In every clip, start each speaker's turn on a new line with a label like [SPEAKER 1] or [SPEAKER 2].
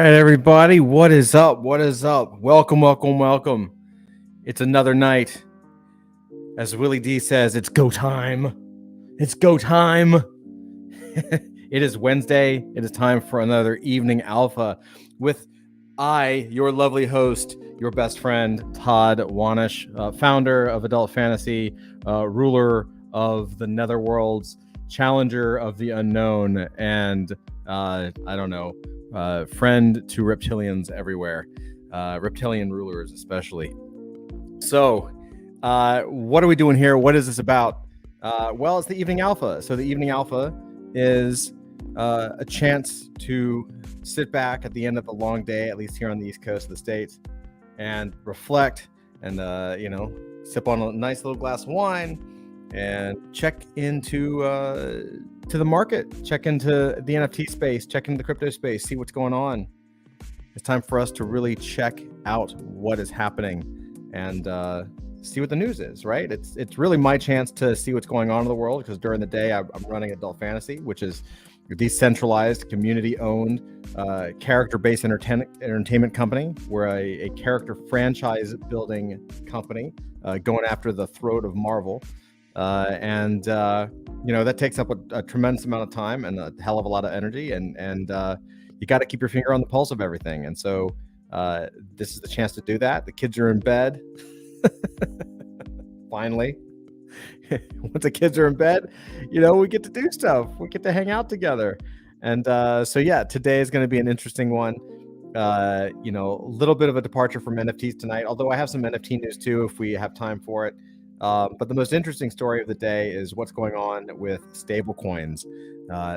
[SPEAKER 1] right, everybody. What is up? What is up? Welcome, welcome, welcome. It's another night. As Willie D says, it's go time. It's go time. It is Wednesday. It is time for another evening alpha with your lovely host, your best friend, Todd Wanish, founder of Adult Fantasy, ruler of the Netherworlds, challenger of the unknown, and friend to reptilians everywhere, reptilian rulers especially. So, what are we doing here? What is this about? Well, it's the Evening Alpha. So the Evening Alpha is a chance to sit back at the end of a long day, at least here on the East Coast of the States, and reflect and, sip on a nice little glass of wine and check into to the market, check into the NFT space, check into the crypto space, see what's going on. It's time for us to really check out what is happening and see what the news is, right? It's really my chance to see what's going on in the world, because during the day I'm running Adult Fantasy, which is a decentralized, community-owned, character-based entertainment company. We're a character franchise-building company going after the throat of Marvel. That takes up a tremendous amount of time and a hell of a lot of energy, and you got to keep your finger on the pulse of everything. And so this is the chance to do that. The kids are in bed. Finally, once the kids are in bed, we get to do stuff. We get to hang out together. And today is going to be an interesting one. A little bit of a departure from NFTs tonight, although I have some NFT news too, if we have time for it. But the most interesting story of the day is what's going on with stablecoins.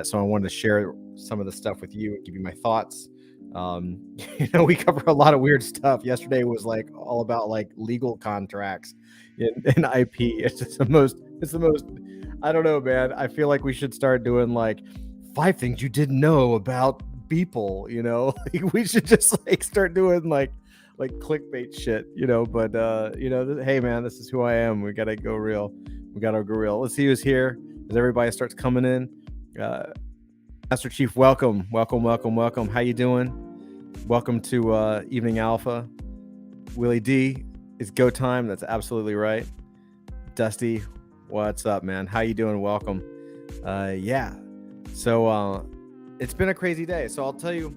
[SPEAKER 1] So I wanted to share some of the stuff with you and give you my thoughts. We cover a lot of weird stuff. Yesterday was all about legal contracts in IP. It's the most, I don't know, man. I feel like we should start doing 5 things you didn't know about people, we should just start doing clickbait shit, but hey man, this is who I am. We gotta go real. Let's see who's here as everybody starts coming in. Master Chief, welcome. How you doing? Welcome to Evening Alpha. Willie D, it's go time. That's absolutely right. Dusty, what's up, man? How you doing? Welcome. So it's been a crazy day. So I'll tell you,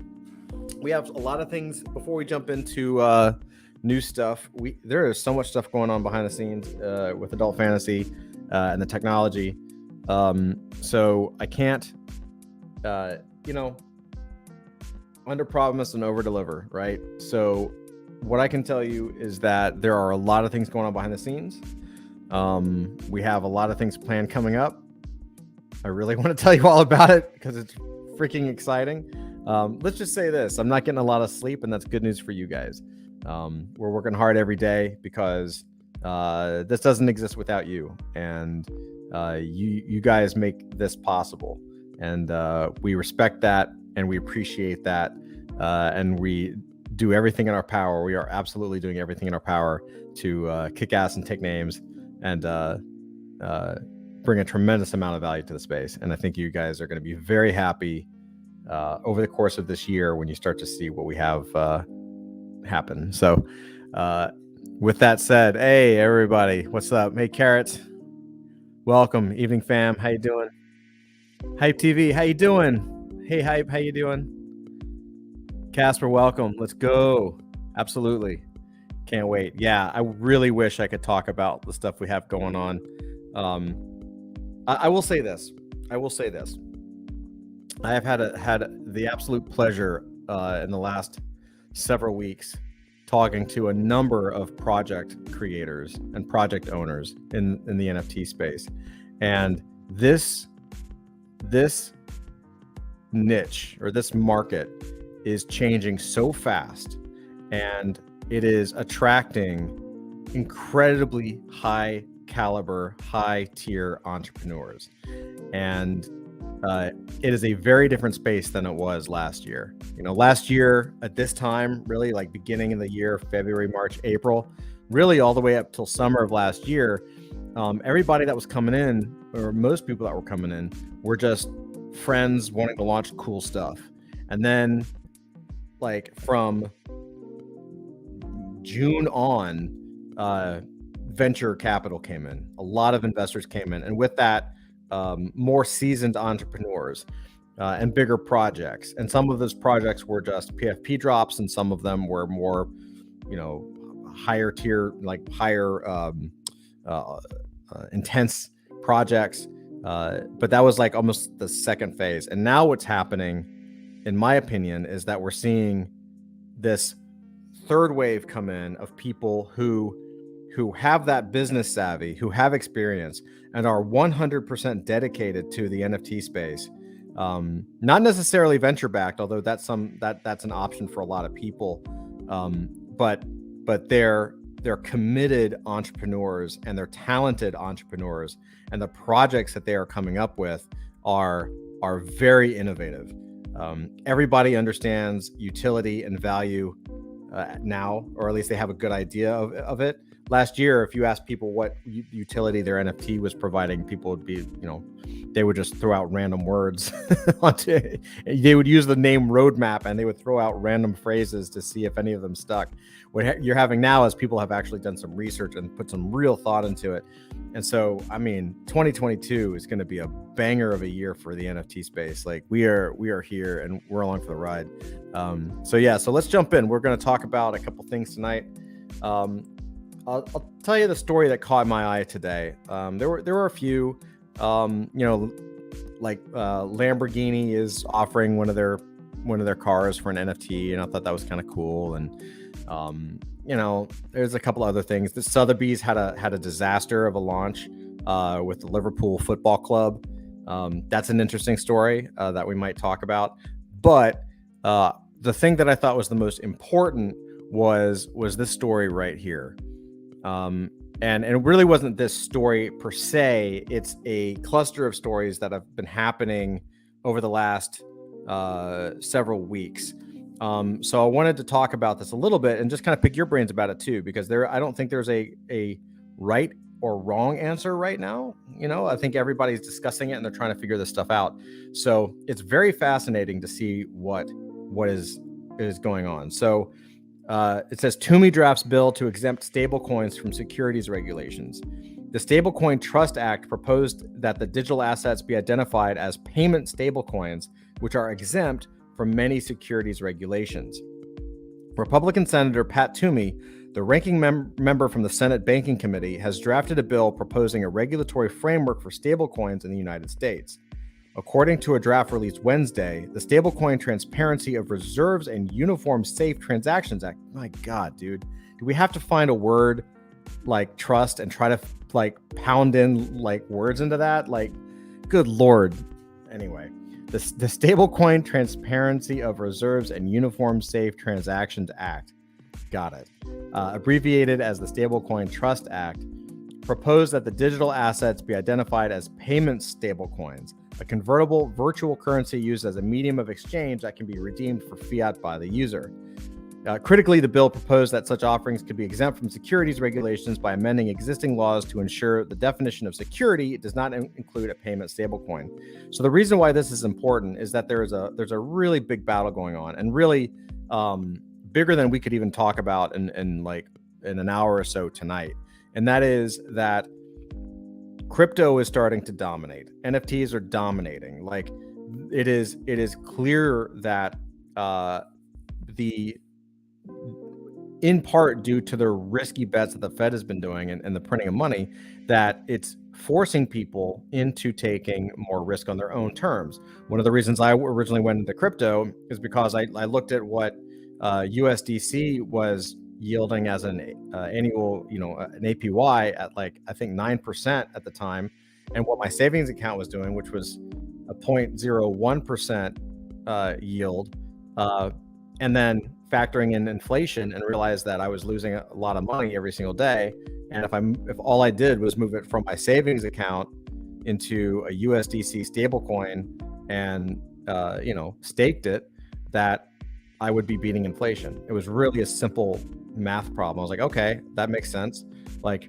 [SPEAKER 1] we have a lot of things before we jump into new stuff. There is so much stuff going on behind the scenes with Adult Fantasy and the technology. So I can't, under promise and over deliver, right? So what I can tell you is that there are a lot of things going on behind the scenes. We have a lot of things planned coming up. I really want to tell you all about it because it's freaking exciting. Let's just say this: I'm not getting a lot of sleep, and that's good news for you guys. We're working hard every day because this doesn't exist without you, and you guys make this possible, and we respect that, and we appreciate that, and we do everything in our power. We are absolutely doing everything in our power to kick ass and take names and bring a tremendous amount of value to the space. And I think you guys are going to be very happy over the course of this year when you start to see what we have happen. So with that said, hey everybody, what's up? Hey Carrots, welcome. Evening fam, how you doing? Hype TV, how you doing? Hey Hype, how you doing? Casper, welcome. Let's go. Absolutely, can't wait. Yeah, I really wish I could talk about the stuff we have going on. I will say this. I have had the absolute pleasure in the last several weeks talking to a number of project creators and project owners in the NFT space, and this niche or this market is changing so fast, and it is attracting incredibly high caliber, high tier entrepreneurs, and it is a very different space than it was last year. Last year at this time, really beginning of the year, February, March, April, really all the way up till summer of last year, everybody that was coming in, or most people that were coming in, were just friends wanting to launch cool stuff. And then like from June on, venture capital came in. A lot of investors came in, and with that, more seasoned entrepreneurs and bigger projects. And some of those projects were just PFP drops, and some of them were more, higher tier, like higher intense projects. But that was like almost the second phase. And now what's happening, in my opinion, is that we're seeing this third wave come in of people who have that business savvy, who have experience, and are 100% dedicated to the NFT space. Not necessarily venture backed, although that's an option for a lot of people. But they're committed entrepreneurs, and they're talented entrepreneurs, and the projects that they are coming up with are very innovative. Everybody understands utility and value now, or at least they have a good idea of it. Last year, if you asked people what utility their NFT was providing, people would be, they would just throw out random words. They would use the name roadmap, and they would throw out random phrases to see if any of them stuck. What you're having now is people have actually done some research and put some real thought into it. And so, 2022 is going to be a banger of a year for the NFT space. Like we are here, and we're along for the ride. So let's jump in. We're going to talk about a couple things tonight. I'll tell you the story that caught my eye today. There were a few, like Lamborghini is offering one of their cars for an NFT, and I thought that was kind of cool. And there's a couple other things. The Sotheby's had a disaster of a launch with the Liverpool Football Club. That's an interesting story that we might talk about. But the thing that I thought was the most important was this story right here. And it really wasn't this story per se. It's a cluster of stories that have been happening over the last several weeks. So I wanted to talk about this a little bit and just kind of pick your brains about it too, because I don't think there's a right or wrong answer right now. I think everybody's discussing it and they're trying to figure this stuff out. So it's very fascinating to see what is going on. So it says Toomey drafts bill to exempt stablecoins from securities regulations. The Stablecoin Trust Act proposed that the digital assets be identified as payment stablecoins, which are exempt from many securities regulations. Republican Senator Pat Toomey, the ranking member from the Senate Banking Committee, has drafted a bill proposing a regulatory framework for stablecoins in the United States. According to a draft released Wednesday, the Stablecoin Transparency of Reserves and Uniform Safe Transactions Act. My God, dude. Do we have to find a word like trust and try to pound in words into that? Good Lord. Anyway, the Stablecoin Transparency of Reserves and Uniform Safe Transactions Act. Got it. Abbreviated as the Stablecoin Trust Act, proposed that the digital assets be identified as payment stablecoins, a convertible virtual currency used as a medium of exchange that can be redeemed for fiat by the user. Critically, the bill proposed that such offerings could be exempt from securities regulations by amending existing laws to ensure the definition of security does not include a payment stablecoin. So the reason why this is important is that there's a really big battle going on, and really bigger than we could even talk about in an hour or so tonight. And that is that crypto is starting to dominate. NFTs are dominating. It is clear that in part due to the risky bets that the Fed has been doing and the printing of money, that it's forcing people into taking more risk on their own terms. One of the reasons I originally went into crypto is because I looked at what USDC was yielding as an annual, an APY at I think 9% at the time, and what my savings account was doing, which was a 0.01% yield, and then factoring in inflation, and realized that I was losing a lot of money every single day. And if all I did was move it from my savings account into a USDC stablecoin and staked it, that I would be beating inflation. It was really a simple math problem. I was like, okay, that makes sense. At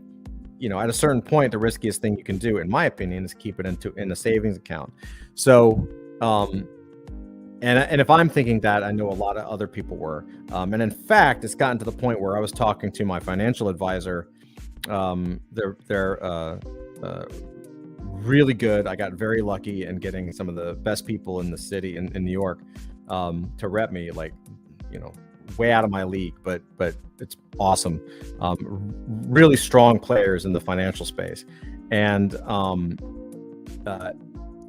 [SPEAKER 1] a certain point, the riskiest thing you can do, in my opinion, is keep it in a savings account. So And if I'm thinking that, I know a lot of other people were. And in fact, it's gotten to the point where I was talking to my financial advisor. They're really good. I got very lucky in getting some of the best people in the city in New York to rep me, like, way out of my league, but it's awesome. Really strong players in the financial space. And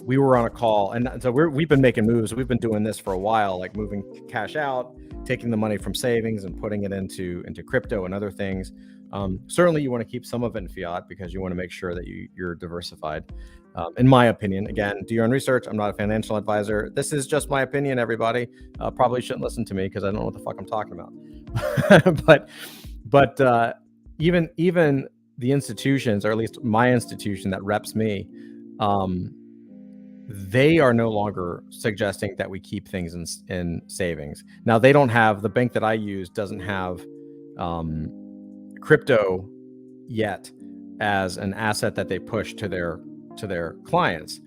[SPEAKER 1] we were on a call, and so we've been making moves. We've been doing this for a while, like moving cash out, taking the money from savings and putting it into crypto and other things. Certainly you want to keep some of it in fiat because you want to make sure that you're diversified. In my opinion, again, do your own research. I'm not a financial advisor. This is just my opinion, everybody. Probably shouldn't listen to me because I don't know what the fuck I'm talking about. but even the institutions, or at least my institution that reps me, they are no longer suggesting that we keep things in savings. Now, they don't have, the bank that I use doesn't have crypto yet as an asset that they push to their clients.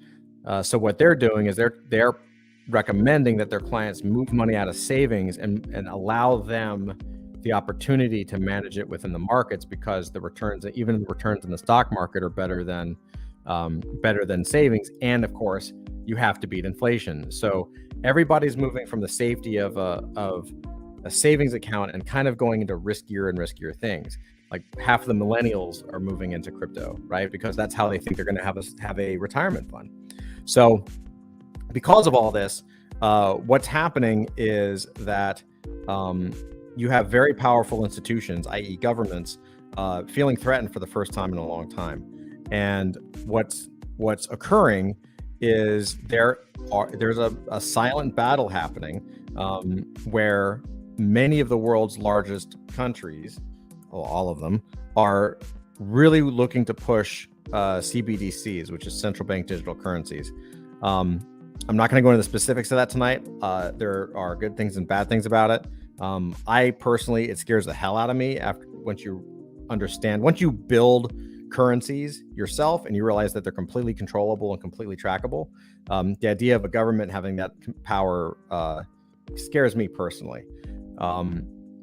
[SPEAKER 1] So what they're doing is they're recommending that their clients move money out of savings and allow them the opportunity to manage it within the markets, because the returns, even the returns in the stock market, are better than savings. And of course, you have to beat inflation. So everybody's moving from the safety of a savings account and kind of going into riskier and riskier things. Like half of the millennials are moving into crypto, right? Because that's how they think they're going to have a retirement fund. So because of all this, what's happening is that you have very powerful institutions, i.e. governments, feeling threatened for the first time in a long time. And what's occurring is there's a silent battle happening where many of the world's largest countries, well, all of them, are really looking to push CBDCs, which is central bank digital currencies. I'm not going to go into the specifics of that tonight. There are good things and bad things about it. I personally, it scares the hell out of me once you build currencies yourself and you realize that they're completely controllable and completely trackable. The idea of a government having that power scares me personally.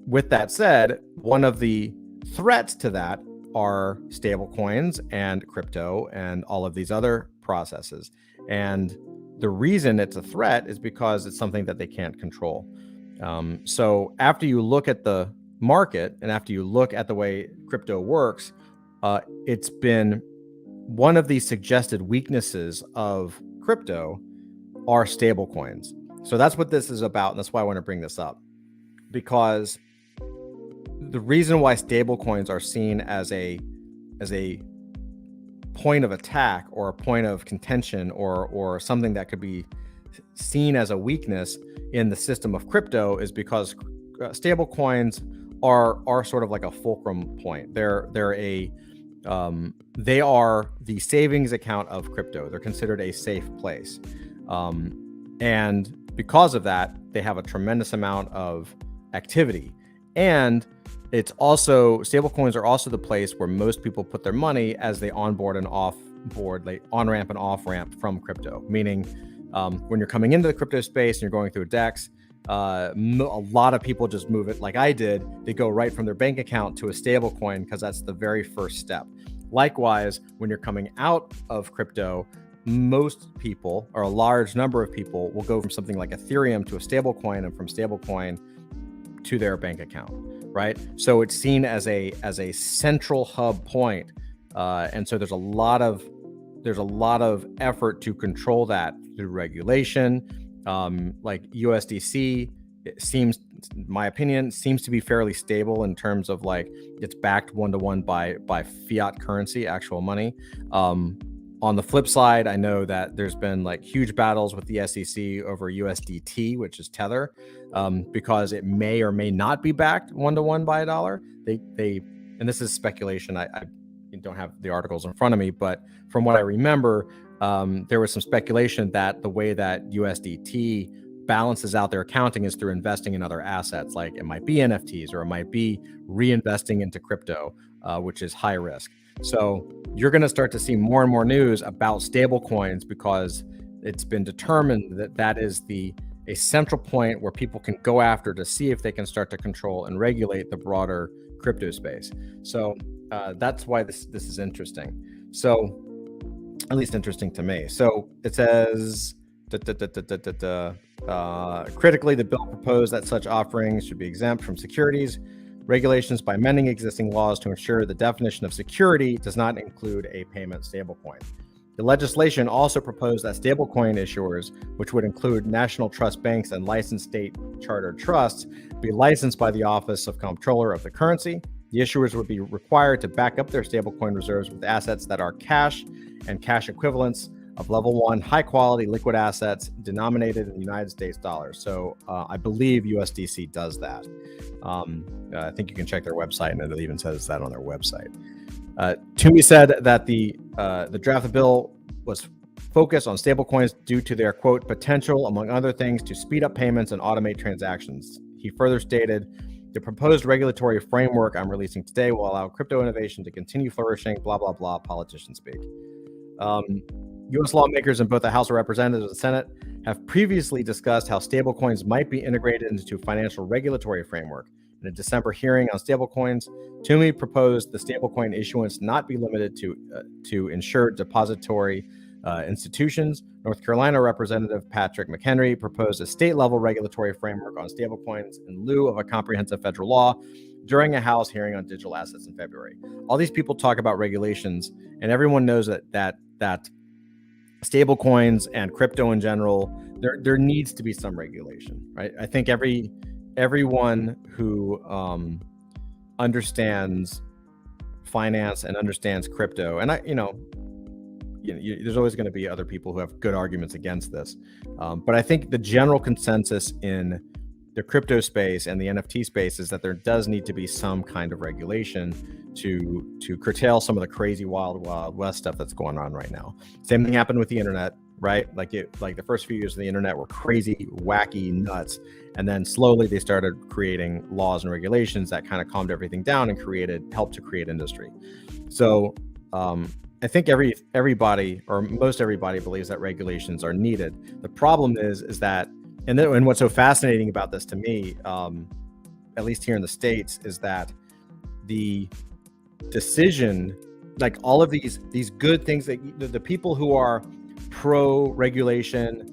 [SPEAKER 1] With that said, one of the threats to that are stablecoins and crypto and all of these other processes. And the reason it's a threat is because it's something that they can't control. So after you look at the market and after you look at the way crypto works, it's been one of the suggested weaknesses of crypto are stablecoins. So that's what this is about. And that's why I want to bring this up, because the reason why stablecoins are seen as a point of attack or a point of contention or something that could be seen as a weakness in the system of crypto is because stablecoins are sort of like a fulcrum point. They are the savings account of crypto. They're considered a safe place. And because of that, they have a tremendous amount of activity. And it's also, stablecoins are also the place where most people put their money as they onboard and offboard, like on-ramp and off-ramp from crypto. Meaning, when you're coming into the crypto space and you're going through a DEX, a lot of people just move it like I did. They go right from their bank account to a stablecoin because that's the very first step. Likewise, when you're coming out of crypto, most people, or a large number of people, will go from something like Ethereum to a stablecoin, and from stablecoin to their bank account, right? So it's seen as a central hub point, and so there's a lot of effort to control that through regulation. Like USDC, it seems, in my opinion, seems to be fairly stable in terms of like it's backed one-to-one by fiat currency, actual money. On the flip side, I know that there's been like huge battles with the SEC over USDT, which is Tether, because it may or may not be backed one-to-one by a dollar. And this is speculation. I don't have the articles in front of me, but from what I remember, there was some speculation that the way that USDT balances out their accounting is through investing in other assets. Like it might be NFTs or it might be reinvesting into crypto, which is high risk. So you're going to start to see more and more news about stable coins because it's been determined that that is the a central point where people can go after to see if they can start to control and regulate the broader crypto space. So that's why this is interesting. So, at least interesting to me. So it says, critically, the bill proposed that such offerings should be exempt from securities regulations by amending existing laws to ensure the definition of security does not include a payment stablecoin. The legislation also proposed that stablecoin issuers, which would include national trust banks and licensed state chartered trusts, be licensed by the Office of Comptroller of the Currency. The issuers would be required to back up their stablecoin reserves with assets that are cash and cash equivalents of level 1 high-quality liquid assets denominated in United States dollars. So I believe USDC does that. I think you can check their website, and it even says that on their website. Toomey said that the draft of the bill was focused on stablecoins due to their, quote, potential, among other things, to speed up payments and automate transactions. He further stated, the proposed regulatory framework I'm releasing today will allow crypto innovation to continue flourishing, blah, blah, blah, politician speak. U.S. lawmakers in both the House of Representatives and the Senate have previously discussed how stablecoins might be integrated into financial regulatory framework. In a December hearing on stablecoins, Toomey proposed the stablecoin issuance not be limited to insured depository institutions. North Carolina Representative Patrick McHenry proposed a state-level regulatory framework on stablecoins in lieu of a comprehensive federal law during a House hearing on digital assets in February. All these people talk about regulations, and everyone knows that stablecoins and crypto in general, there needs to be some regulation, right? I think everyone who understands finance and understands crypto, and there's always going to be other people who have good arguments against this, but I think the general consensus in the crypto space and the NFT space is that there does need to be some kind of regulation to curtail some of the crazy wild west stuff that's going on right now. Same thing happened with the internet, right? Like the first few years of the internet were crazy, wacky, nuts, and then slowly they started creating laws and regulations that kind of calmed everything down and helped to create industry. So I think everybody or most everybody believes that regulations are needed. The problem is that, and what's so fascinating about this to me, at least here in the States, is that the decision, like all of these good things that the people who are pro regulation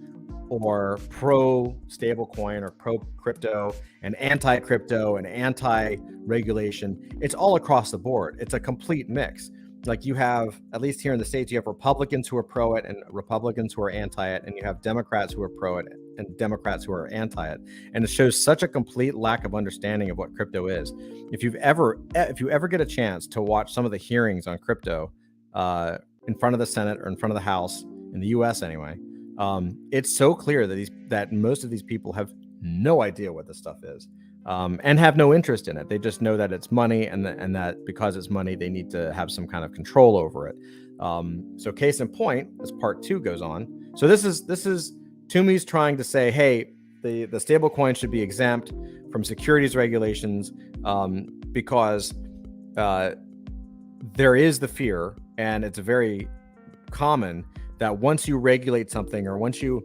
[SPEAKER 1] or pro stablecoin or pro crypto and anti crypto and anti regulation, it's all across the board. It's a complete mix. Like you have, at least here in the States, you have Republicans who are pro it and Republicans who are anti it, and you have Democrats who are pro it and Democrats who are anti it. And it shows such a complete lack of understanding of what crypto is. If you ever get a chance to watch some of the hearings on crypto in front of the Senate or in front of the House, in the US anyway, it's so clear that most of these people have no idea what this stuff is. And have no interest in it. They just know that it's money, and that because it's money, they need to have some kind of control over it. So case in point, as part 2 goes on. So this is Toomey's trying to say, hey, the stable coin should be exempt from securities regulations because there is the fear, and it's very common that once you regulate something or once you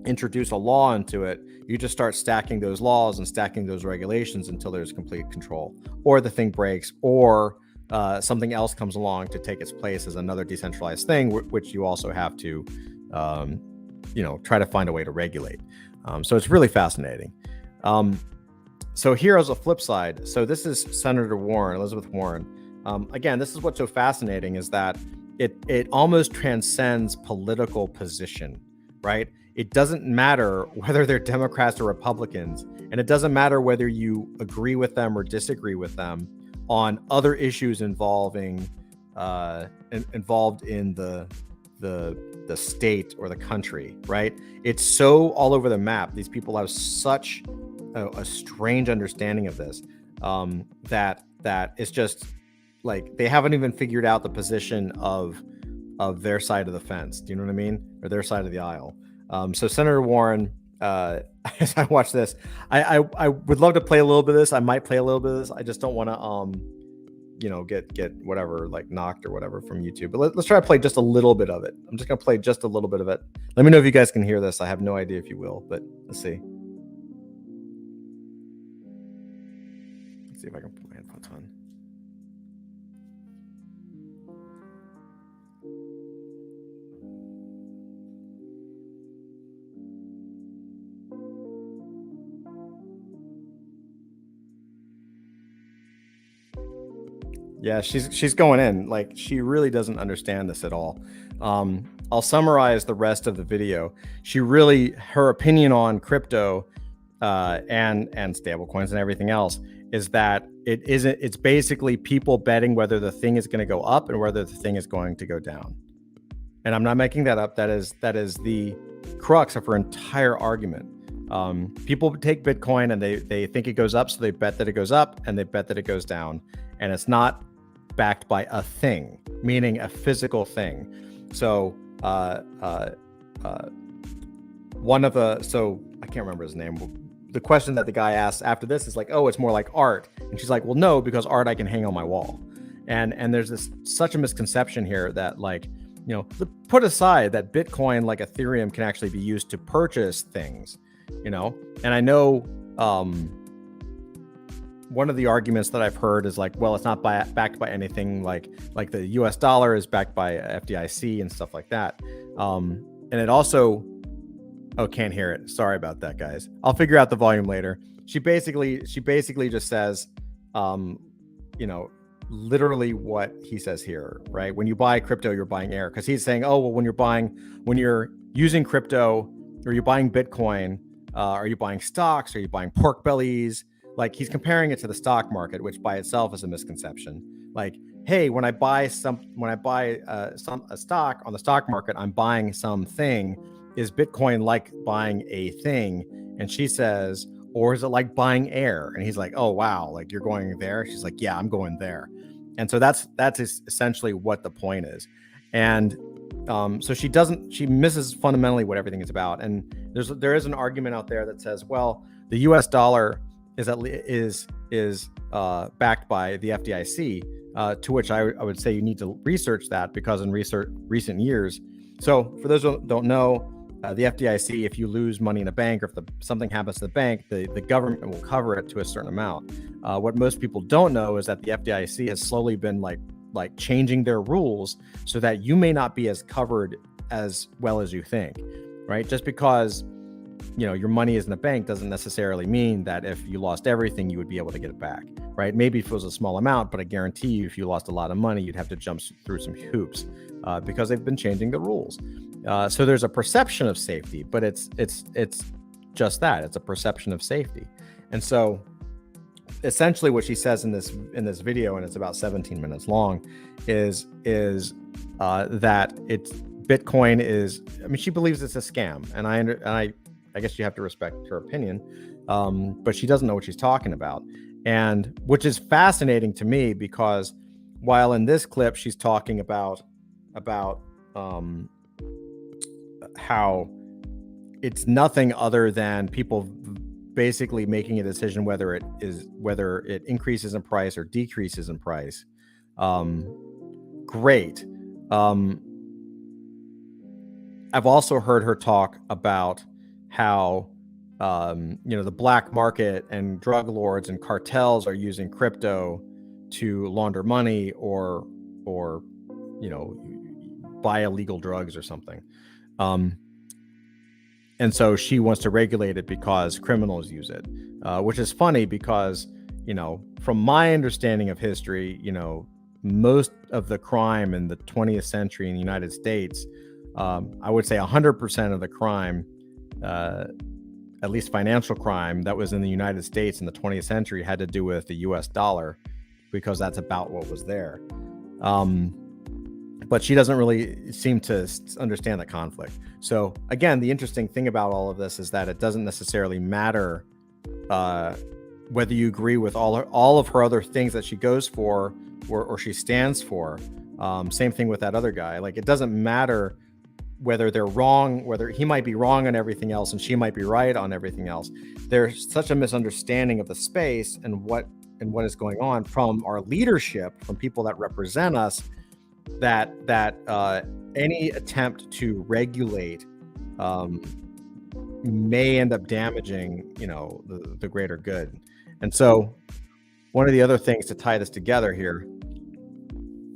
[SPEAKER 1] introduce a law into it, you just start stacking those laws and stacking those regulations until there's complete control, or the thing breaks, or something else comes along to take its place as another decentralized thing, which you also have to, try to find a way to regulate. So it's really fascinating. So here's a flip side. So this is Senator Warren, Elizabeth Warren. Again, this is what's so fascinating is that it almost transcends political position, right? It doesn't matter whether they're Democrats or Republicans, and it doesn't matter whether you agree with them or disagree with them on other issues involved in the state or the country, right? It's so all over the map. These people have such a strange understanding of this that it's just like they haven't even figured out the position of their side of the fence. Do you know what I mean? Or their side of the aisle. So Senator Warren, as I watch this, I would love to play a little bit of this. I might play a little bit of this. I just don't want to get whatever, like knocked or whatever from YouTube. But let's try to play just a little bit of it. I'm just gonna play just a little bit of it. Let me know if you guys can hear this. I have no idea if you will, but let's see. Let's see if I can put my headphones on. Yeah, she's going in like she really doesn't understand this at all. I'll summarize the rest of the video. Her opinion on crypto and stablecoins and everything else is that it's basically people betting whether the thing is going to go up and whether the thing is going to go down. And I'm not making that up. That is the crux of her entire argument. People take Bitcoin and they think it goes up, so they bet that it goes up, and they bet that it goes down, and it's not backed by a thing, meaning a physical thing. So I can't remember his name. The question that the guy asked after this is like, oh, it's more like art. And she's like, well, no, because art I can hang on my wall. And there's such a misconception here that, like, put aside that Bitcoin, like Ethereum, can actually be used to purchase things, and I know one of the arguments that I've heard is like, well, it's not backed by anything, like the US dollar is backed by FDIC and stuff like that. And it also, can't hear it. Sorry about that, guys. I'll figure out the volume later. She basically just says, literally what he says here, right? When you buy crypto, you're buying air. Because he's saying, oh, well, when you're using crypto, or you're buying Bitcoin, are you buying stocks? Are you buying pork bellies? Like, he's comparing it to the stock market, which by itself is a misconception. Like, hey, when I buy a stock on the stock market, I'm buying something. Is Bitcoin like buying a thing? And she says, or is it like buying air? And he's like, oh, wow, like you're going there? She's like, yeah, I'm going there. And so that's essentially what the point is. And so she misses fundamentally what everything is about. And there is an argument out there that says, well, the US dollar is backed by the FDIC, to which I would say you need to research that, because in recent years. So for those who don't know, the FDIC, if you lose money in a bank, or if something happens to the bank, the government will cover it to a certain amount. What most people don't know is that the FDIC has slowly been like changing their rules so that you may not be as covered as well as you think, right? Just because your money is in a bank doesn't necessarily mean that if you lost everything, you would be able to get it back, right? Maybe if it was a small amount, but I guarantee you, if you lost a lot of money, you'd have to jump through some hoops because they've been changing the rules. So there's a perception of safety, but it's just that. It's a perception of safety. And so essentially what she says in this video, and it's about 17 minutes long, is that Bitcoin is, she believes it's a scam. And I guess you have to respect her opinion, but she doesn't know what she's talking about. And which is fascinating to me, because while in this clip she's talking about how it's nothing other than people basically making a decision whether it increases in price or decreases in price. Great. I've also heard her talk about how the black market and drug lords and cartels are using crypto to launder money or buy illegal drugs or something. And so she wants to regulate it because criminals use it, which is funny because, from my understanding of history, most of the crime in the 20th century in the United States, I would say 100% of the crime, at least financial crime, that was in the United States in the 20th century had to do with the US dollar, because that's about what was there. But she doesn't really seem to understand the conflict. So again, the interesting thing about all of this is that it doesn't necessarily matter whether you agree with all of her other things that she goes for or she stands for. Same thing with that other guy. Like, it doesn't matter whether they're wrong, whether he might be wrong on everything else and she might be right on everything else. There's such a misunderstanding of the space and what and what is going on from our leadership, from people that represent us, that any attempt to regulate may end up damaging, the greater good. And so one of the other things to tie this together here,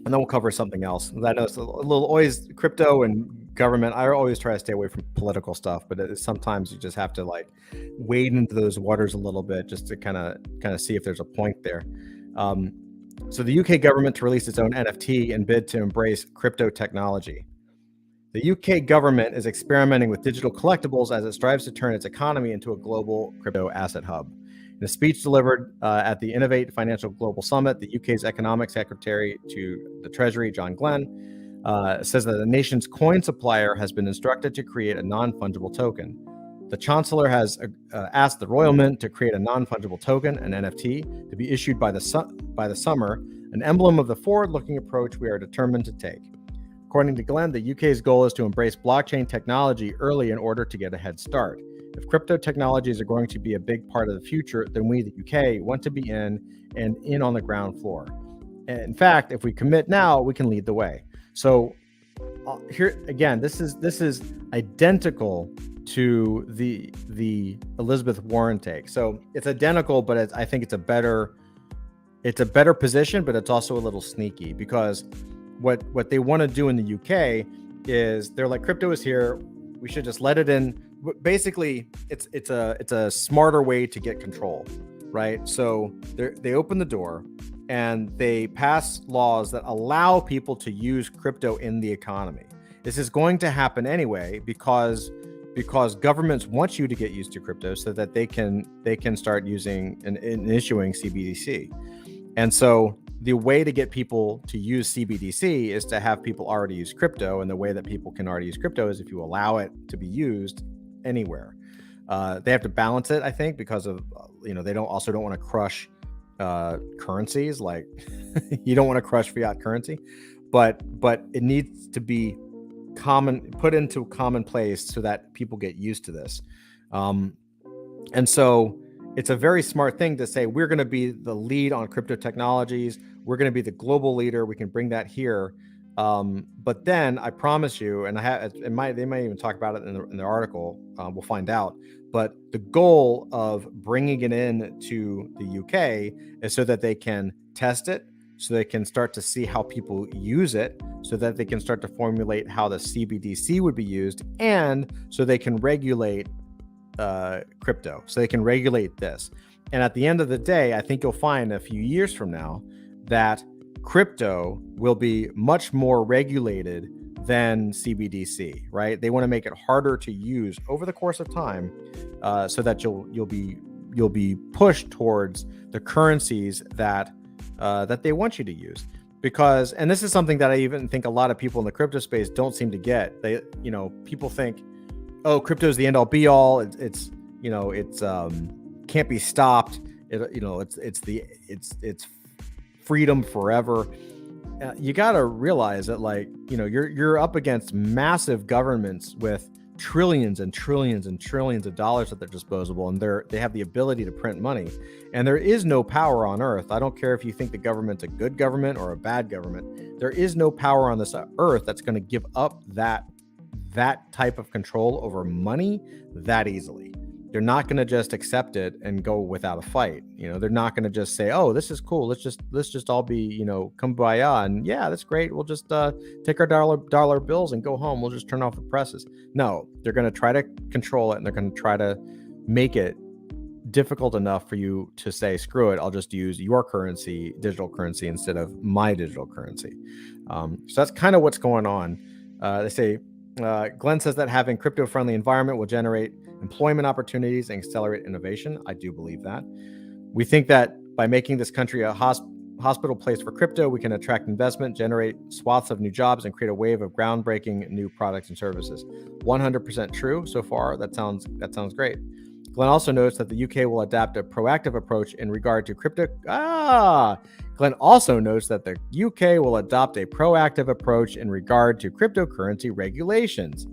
[SPEAKER 1] and then we'll cover something else. I know it's a little always crypto and government. I always try to stay away from political stuff, but sometimes you just have to like wade into those waters a little bit just to kind of see if there's a point there. So the UK government to release its own NFT and bid to embrace crypto technology. The UK government is experimenting with digital collectibles as it strives to turn its economy into a global crypto asset hub. In a speech delivered at the Innovate Financial Global Summit, the UK's Economic Secretary to the Treasury, John Glenn, says that the nation's coin supplier has been instructed to create a non-fungible token. The Chancellor has asked the Royal Mint to create a non-fungible token, an NFT, to be issued by the summer, an emblem of the forward-looking approach we are determined to take. According to Glenn, the UK's goal is to embrace blockchain technology early in order to get a head start. If crypto technologies are going to be a big part of the future, then we, the UK, want to be in on the ground floor. And in fact, if we commit now, we can lead the way. So here again, this is identical to the Elizabeth Warren take. So it's identical, but I think it's a better position, but it's also a little sneaky, because what they want to do in the UK is they're like, crypto is here, we should just let it in. Basically, it's a smarter way to get control, right? So they open the door and they pass laws that allow people to use crypto in the economy. This is going to happen anyway because governments want you to get used to crypto so that they can start using and issuing CBDC. And so the way to get people to use CBDC is to have people already use crypto. And the way that people can already use crypto is if you allow it to be used anywhere. They have to balance it, I think, because of, they don't want to crush currencies. Like you don't want to crush fiat currency, but it needs to be put into commonplace so that people get used to this. And so it's a very smart thing to say, we're going to be the lead on crypto technologies. We're going to be the global leader. We can bring that here. But then I promise you, and they might even talk about it in the article. We'll find out. But the goal of bringing it in to the UK is so that they can test it, so they can start to see how people use it, so that they can start to formulate how the CBDC would be used, and so they can regulate crypto, so they can regulate this. And at the end of the day, I think you'll find a few years from now that crypto will be much more regulated than CBDC, right? They want to make it harder to use over the course of time, so that you'll be pushed towards the currencies that they want you to use. Because, and this is something that I even think a lot of people in the crypto space don't seem to get. People think, oh, crypto is the end all be all. It's can't be stopped. It's freedom forever. You got to realize that, you're up against massive governments with trillions and trillions and trillions of dollars at their disposal, and they have the ability to print money. And there is no power on earth. I don't care if you think the government's a good government or a bad government. There is no power on this earth that's going to give up that type of control over money that easily. They're not going to just accept it and go without a fight. They're not going to just say, oh, this is cool, let's just all be, kumbaya, and yeah, that's great, we'll just take our dollar bills and go home, we'll just turn off the presses. No, they're going to try to control it, and they're going to try to make it difficult enough for you to say, screw it, I'll just use your currency, digital currency, instead of my digital currency. So that's kind of what's going on. They say, Glenn says that having crypto-friendly environment will generate employment opportunities and accelerate innovation. I do believe that. We think that by making this country a hospital place for crypto, we can attract investment, generate swaths of new jobs, and create a wave of groundbreaking new products and services. 100% true so far. That sounds great. Glenn also notes that the UK will adopt a proactive approach in regard to crypto. Glenn also notes that the UK will adopt a proactive approach in regard to cryptocurrency regulations.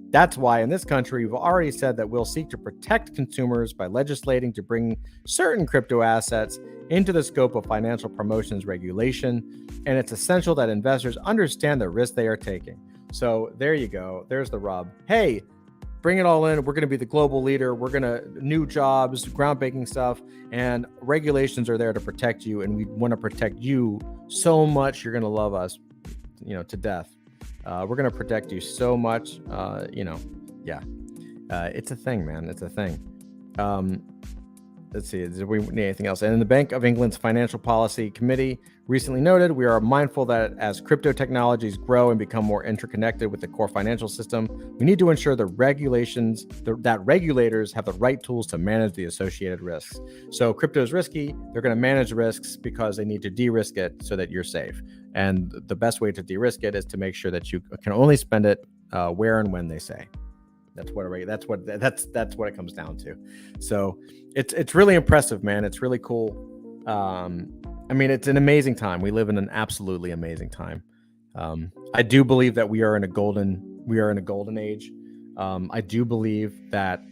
[SPEAKER 1] That's why in this country, we've already said that we'll seek to protect consumers by legislating to bring certain crypto assets into the scope of financial promotions regulation, and it's essential that investors understand the risk they are taking. So there you go. There's the rub. Hey, bring it all in. We're going to be the global leader. We're going to new jobs, groundbreaking stuff, and regulations are there to protect you. And we want to protect you so much. You're going to love us, to death. We're going to protect you so much. It's a thing, man. It's a thing. Let's see, do we need anything else? And the Bank of England's Financial Policy Committee recently noted, we are mindful that as crypto technologies grow and become more interconnected with the core financial system, we need to ensure that regulators have the right tools to manage the associated risks. So crypto is risky. They're going to manage risks because they need to de-risk it so that you're safe. And the best way to de-risk it is to make sure that you can only spend it where and when they say. That's what it comes down to. So it's really impressive, man. It's really cool. It's an amazing time. We live in an absolutely amazing time. I do believe that we are in a golden age. I do believe that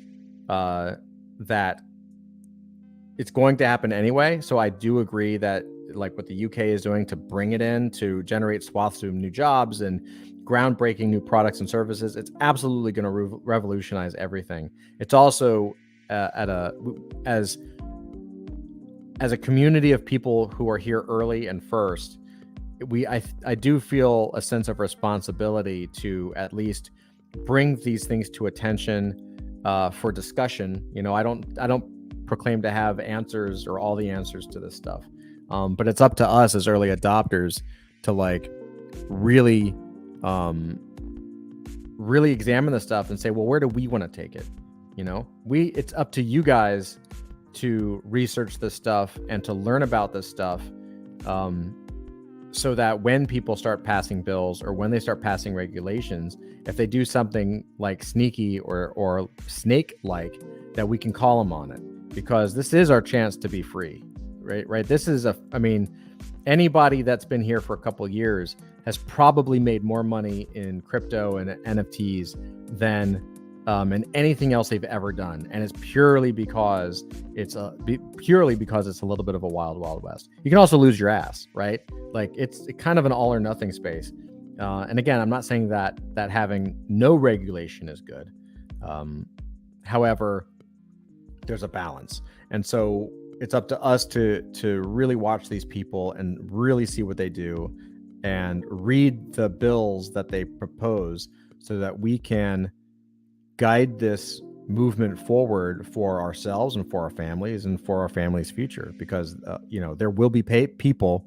[SPEAKER 1] it's going to happen anyway. So I do agree that like what the UK is doing to bring it in to generate swaths of new jobs and groundbreaking new products and services, it's absolutely going to revolutionize everything. It's also as a community of people who are here early and first, I do feel a sense of responsibility to at least bring these things to attention for discussion. I don't proclaim to have answers or all the answers to this stuff, but it's up to us as early adopters to like really examine the stuff and say, well, where do we want to take it? It's up to you guys to research this stuff and to learn about this stuff, so that when people start passing bills or when they start passing regulations, if they do something like sneaky or snake-like, that we can call them on it, because this is our chance to be free, right? This is anybody that's been here for a couple of years has probably made more money in crypto and NFTs than in anything else they've ever done, and it's purely because it's a little bit of a wild west. You can also lose your ass, right? Like it's kind of an all or nothing space. And again, I'm not saying that having no regulation is good. However, there's a balance, and so it's up to us to really watch these people and really see what they do and read the bills that they propose so that we can guide this movement forward for ourselves and for our families and for our families' future, because there will be people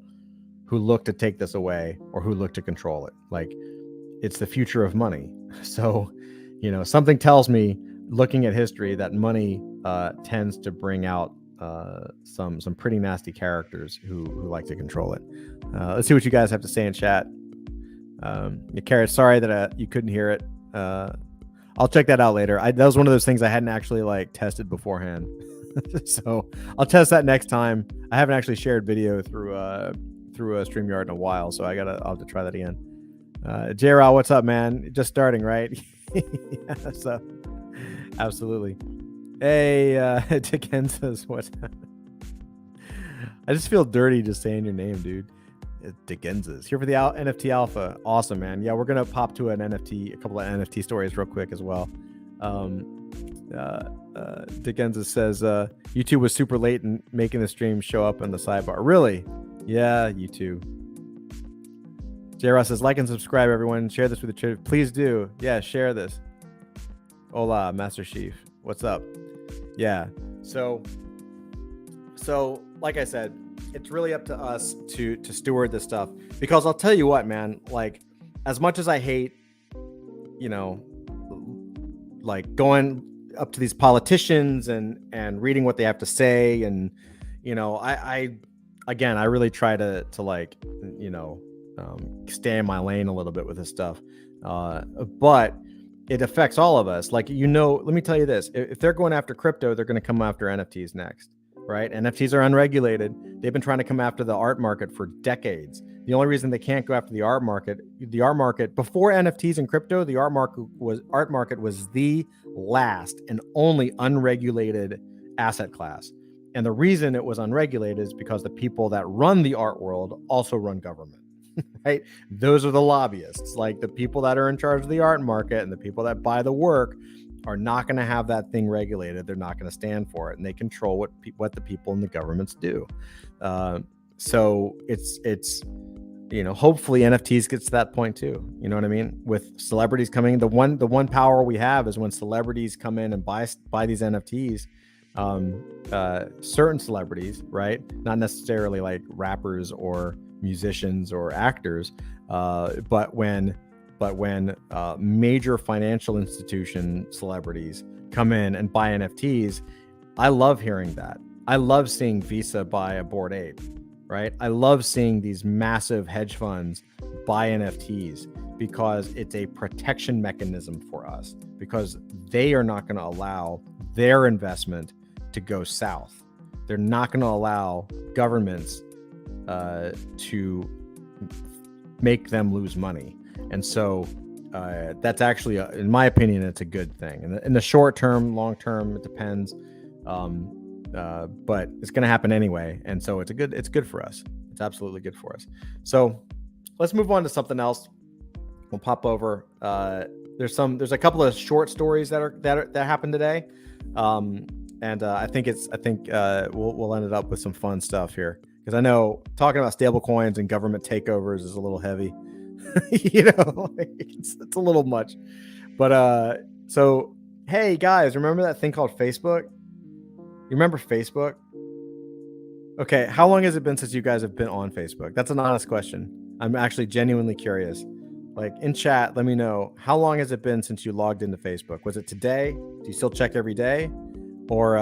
[SPEAKER 1] who look to take this away or who look to control it. Like, it's the future of money. So something tells me, looking at history, that money tends to bring out some pretty nasty characters who like to control it. Let's see what you guys have to say in chat. Carrot, sorry that you couldn't hear it. I'll check that out later. That was one of those things I hadn't actually tested beforehand. So I'll test that next time. I haven't actually shared video through a StreamYard in a while, so I'll have to try that again. J-Raw, what's up, man? Just starting, right? Yeah, so absolutely. Hey, Dickens, what's up? I just feel dirty just saying your name, dude. Dickens here for the NFT Alpha. Awesome, man. Yeah, we're gonna pop to a couple of NFT stories real quick as well. Dickens says YouTube was super late in making the stream show up in the sidebar. Really? Yeah, YouTube. J-Ross says, like and subscribe, everyone. Share this with the chat. Please do. Yeah, share this. Hola, Master Chief. What's up? Yeah. So like I said, it's really up to us to steward this stuff, because I'll tell you what, man, like, as much as I hate, going up to these politicians and reading what they have to say, and I really try to stay in my lane a little bit with this stuff, but it affects all of us. Let me tell you this: if they're going after crypto, they're going to come after NFTs next. Right? NFTs are unregulated. They've been trying to come after the art market for decades. The only reason they can't go after the art market before NFTs and crypto, the art market was the last and only unregulated asset class. And the reason it was unregulated is because the people that run the art world also run government, right? Those are the lobbyists, like the people that are in charge of the art market and the people that buy the work are not going to have that thing regulated. They're not going to stand for it, and they control what the people in the governments do. So it's hopefully NFTs gets to that point too. You know what I mean? With celebrities coming, the one power we have is when celebrities come in and buy these NFTs. Certain celebrities, right? Not necessarily like rappers or musicians or actors, but when major financial institution celebrities come in and buy NFTs, I love hearing that. I love seeing Visa buy a Bored Ape, right? I love seeing these massive hedge funds buy NFTs because it's a protection mechanism for us, because they are not going to allow their investment to go south. They're not going to allow governments to make them lose money. And so that's actually, in my opinion, it's a good thing. In the short term, long term, it depends. But it's going to happen anyway. And so it's good for us. It's absolutely good for us. So let's move on to something else. We'll pop over. There's a couple of short stories that happened today. And I think we'll end it up with some fun stuff here, because I know talking about stablecoins and government takeovers is a little heavy. It's a little much. But so hey guys, remember that thing called Facebook? You remember Facebook? Okay, how long has it been since you guys have been on Facebook? That's an honest question. I'm actually genuinely curious. Like in chat, let me know, how long has it been since you logged into Facebook? Was it today? Do you still check every day? Or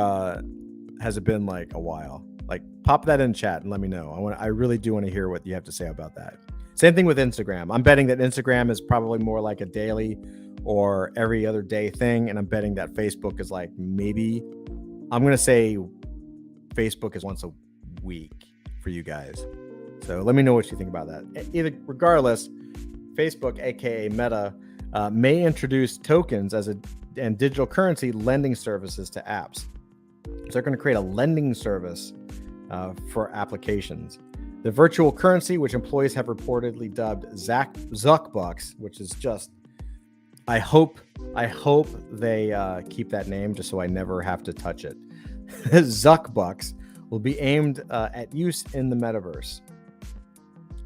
[SPEAKER 1] has it been like a while? Like pop that in chat and let me know. I really do want to hear what you have to say about that. Same thing with Instagram. I'm betting that Instagram is probably more like a daily or every other day thing. And I'm betting that Facebook is like, maybe, I'm going to say Facebook is once a week for you guys. So let me know what you think about that. Regardless, Facebook, aka Meta, may introduce tokens and digital currency lending services to apps. So they're going to create a lending service for applications. The virtual currency, which employees have reportedly dubbed Zuckbucks, which is just, I hope they keep that name just so I never have to touch it. Zuckbucks will be aimed at use in the metaverse.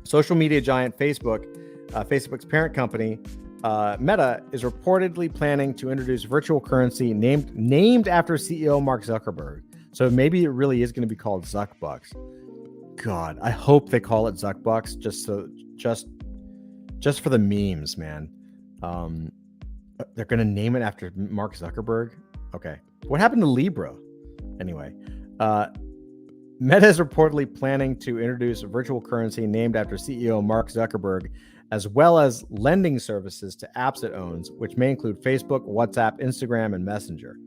[SPEAKER 1] Social media giant Facebook's parent company, Meta, is reportedly planning to introduce virtual currency named after CEO Mark Zuckerberg. So maybe it really is going to be called Zuckbucks. God, I hope they call it Zuckbucks just for the memes, man. They're going to name it after Mark Zuckerberg. Okay. What happened to Libra? Anyway, Meta is reportedly planning to introduce a virtual currency named after CEO Mark Zuckerberg, as well as lending services to apps it owns, which may include Facebook, WhatsApp, Instagram, and Messenger.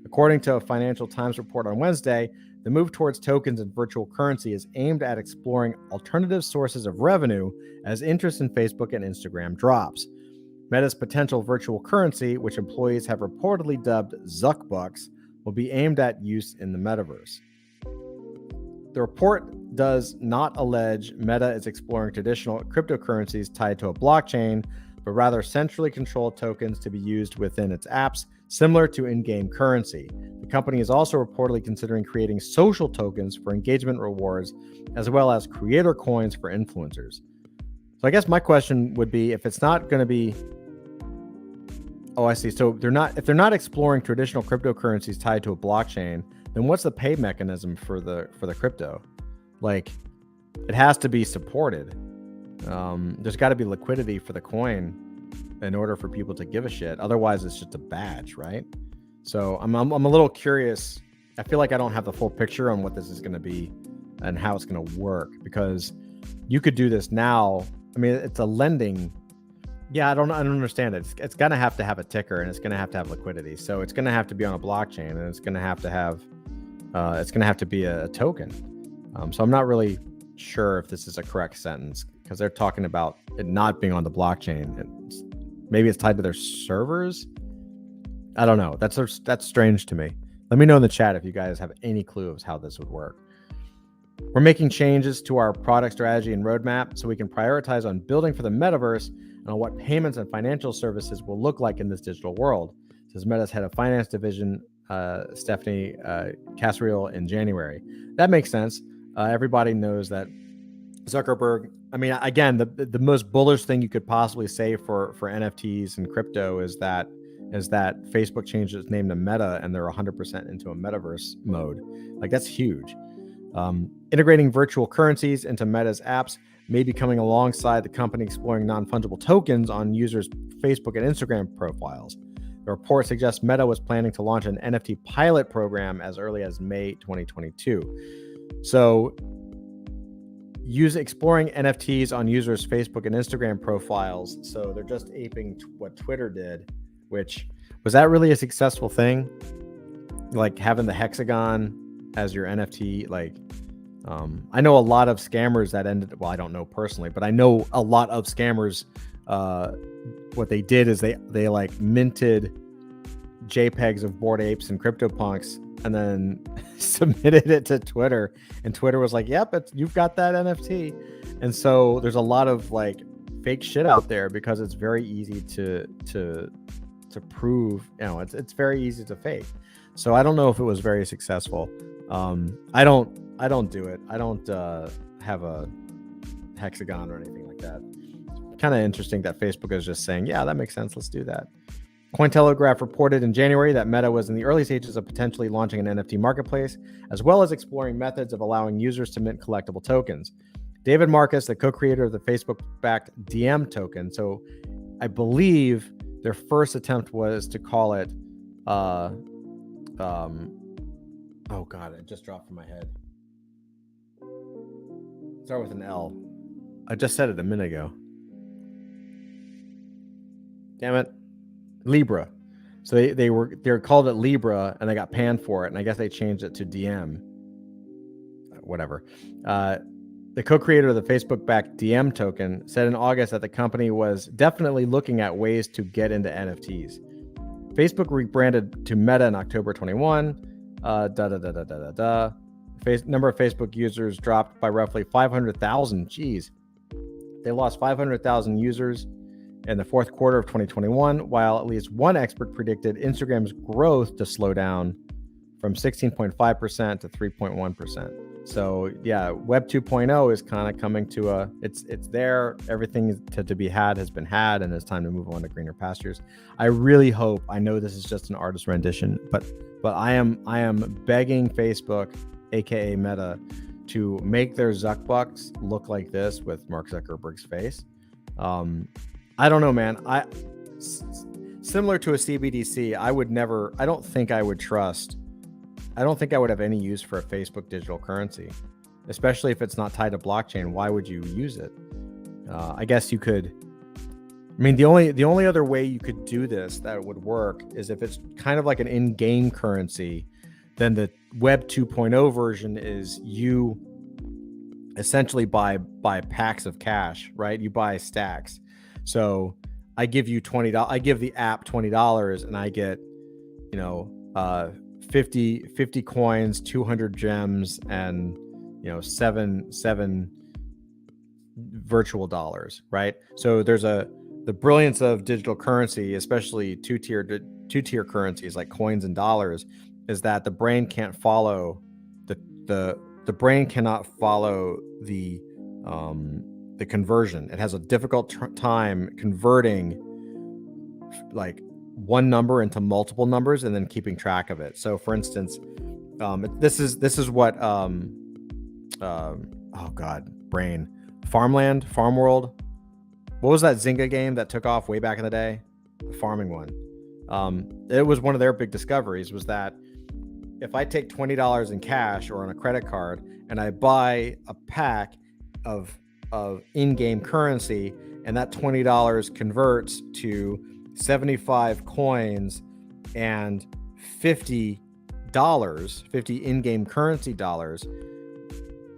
[SPEAKER 1] According to a Financial Times report on Wednesday, the move towards tokens and virtual currency is aimed at exploring alternative sources of revenue as interest in Facebook and Instagram drops. Meta's potential virtual currency, which employees have reportedly dubbed Zuckbucks, will be aimed at use in the metaverse. The report does not allege Meta is exploring traditional cryptocurrencies tied to a blockchain, but rather centrally controlled tokens to be used within its apps, similar to in-game currency. The company is also reportedly considering creating social tokens for engagement rewards, as well as creator coins for influencers. So I guess my question would be, if it's not going to be... Oh, I see. So if they're not exploring traditional cryptocurrencies tied to a blockchain, then what's the pay mechanism for the crypto? Like, it has to be supported. There's got to be liquidity for the coin in order for people to give a shit. Otherwise, it's just a badge, right? So I'm a little curious. I feel like I don't have the full picture on what this is going to be and how it's going to work, because you could do this now. I mean, it's a lending. Yeah, I don't understand it. It's going to have a ticker, and it's going to have liquidity. So it's going to have to be on a blockchain, and it's going to have to be a token. So I'm not really sure if this is a correct sentence, because they're talking about it not being on the blockchain. Maybe it's tied to their servers. I don't know. That's strange to me. Let me know in the chat if you guys have any clue of how this would work. We're making changes to our product strategy and roadmap so we can prioritize on building for the metaverse and on what payments and financial services will look like in this digital world, says Meta's head of finance division, Stephanie Casriel, in January. That makes sense. Everybody knows that Zuckerberg, I mean, again, the most bullish thing you could possibly say for NFTs and crypto is that Facebook changed its name to Meta and they're 100% into a metaverse mode. Like, that's huge. Integrating virtual currencies into Meta's apps may be coming alongside the company exploring non-fungible tokens on users' Facebook and Instagram profiles. The report suggests Meta was planning to launch an NFT pilot program as early as May 2022. So, exploring NFTs on users' Facebook and Instagram profiles. So they're just aping what Twitter did, which was that really a successful thing? Like having the hexagon as your NFT, like, I know a lot of scammers that ended, well, I don't know personally, but I know a lot of scammers, what they did is they like minted JPEGs of Bored Apes and CryptoPunks and then submitted it to Twitter, and Twitter was like, yep, you've got that NFT. And so there's a lot of like fake shit out there because it's very easy to prove, it's very easy to fake. So I don't know if it was very successful. I don't do it. I don't have a hexagon or anything like that. Kind of interesting that Facebook is just saying, yeah, that makes sense. Let's do that. Cointelegraph reported in January that Meta was in the early stages of potentially launching an NFT marketplace, as well as exploring methods of allowing users to mint collectible tokens. David Marcus, the co-creator of the Facebook-backed DM token, so I believe their first attempt was to call it, oh God, it just dropped from my head. Start with an L. I just said it a minute ago. Damn it. Libra. So they're called it Libra and they got panned for it, and I guess they changed it to DM. Whatever. The co-creator of the Facebook-backed DM token said in August that the company was definitely looking at ways to get into NFTs. Facebook rebranded to Meta in October 21. Number of Facebook users dropped by roughly 500,000. Geez. They lost 500,000 users in the fourth quarter of 2021, while at least one expert predicted Instagram's growth to slow down from 16.5% to 3.1%. So yeah, Web 2.0 is kind of coming to it's there. Everything to be had has been had, and it's time to move on to greener pastures. I really hope, I know this is just an artist rendition, but I am begging Facebook, aka Meta, to make their Zuckbucks look like this with Mark Zuckerberg's face. I don't know, man. Similar to a CBDC, I don't think I would have any use for a Facebook digital currency, especially if it's not tied to blockchain. Why would you use it? I guess you could. I mean, the only other way you could do this that would work is if it's kind of like an in-game currency. Then the Web 2.0 version is you essentially buy packs of cash, right? You buy stacks. So I give you $20. I give the app $20, and I get, 50 coins, 200 gems, and seven virtual dollars, right? So there's the brilliance of digital currency, especially two-tier currencies like coins and dollars, is that the brain can't follow the brain cannot follow the conversion. It has a difficult time converting like one number into multiple numbers and then keeping track of it. So for instance, this is what Farm World. What was that Zynga game that took off way back in the day? The farming one. It was one of their big discoveries, was that if I take $20 in cash or on a credit card and I buy a pack of in-game currency, and that $20 converts to 75 coins and $50 in-game currency dollars,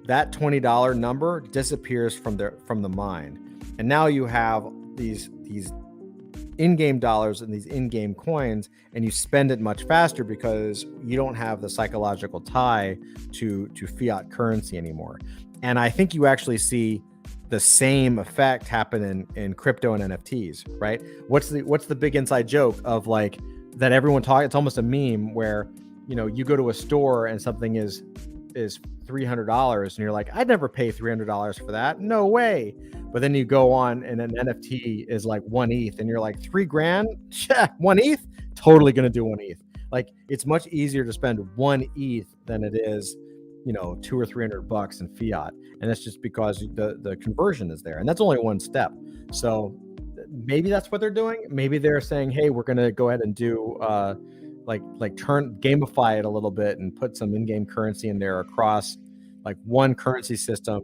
[SPEAKER 1] that $20 number disappears from the mine. And now you have these in-game dollars and these in-game coins, and you spend it much faster because you don't have the psychological tie to fiat currency anymore. And I think you actually see the same effect happen in crypto and NFTs, right? What's the big inside joke of like that everyone talk? It's almost a meme where, you know, you go to a store and something is $300 and you're like, I'd never pay $300 for that. No way. But then you go on and an NFT is like 1 ETH and you're like, $3,000? Yeah, 1 ETH? Totally going to do 1 ETH. Like, it's much easier to spend 1 ETH than it is, you know, $200 or $300 in fiat. And that's just because the conversion is there. And that's only one step. So maybe that's what they're doing. Maybe they're saying, hey, we're going to go ahead and do gamify it a little bit and put some in-game currency in there across like one currency system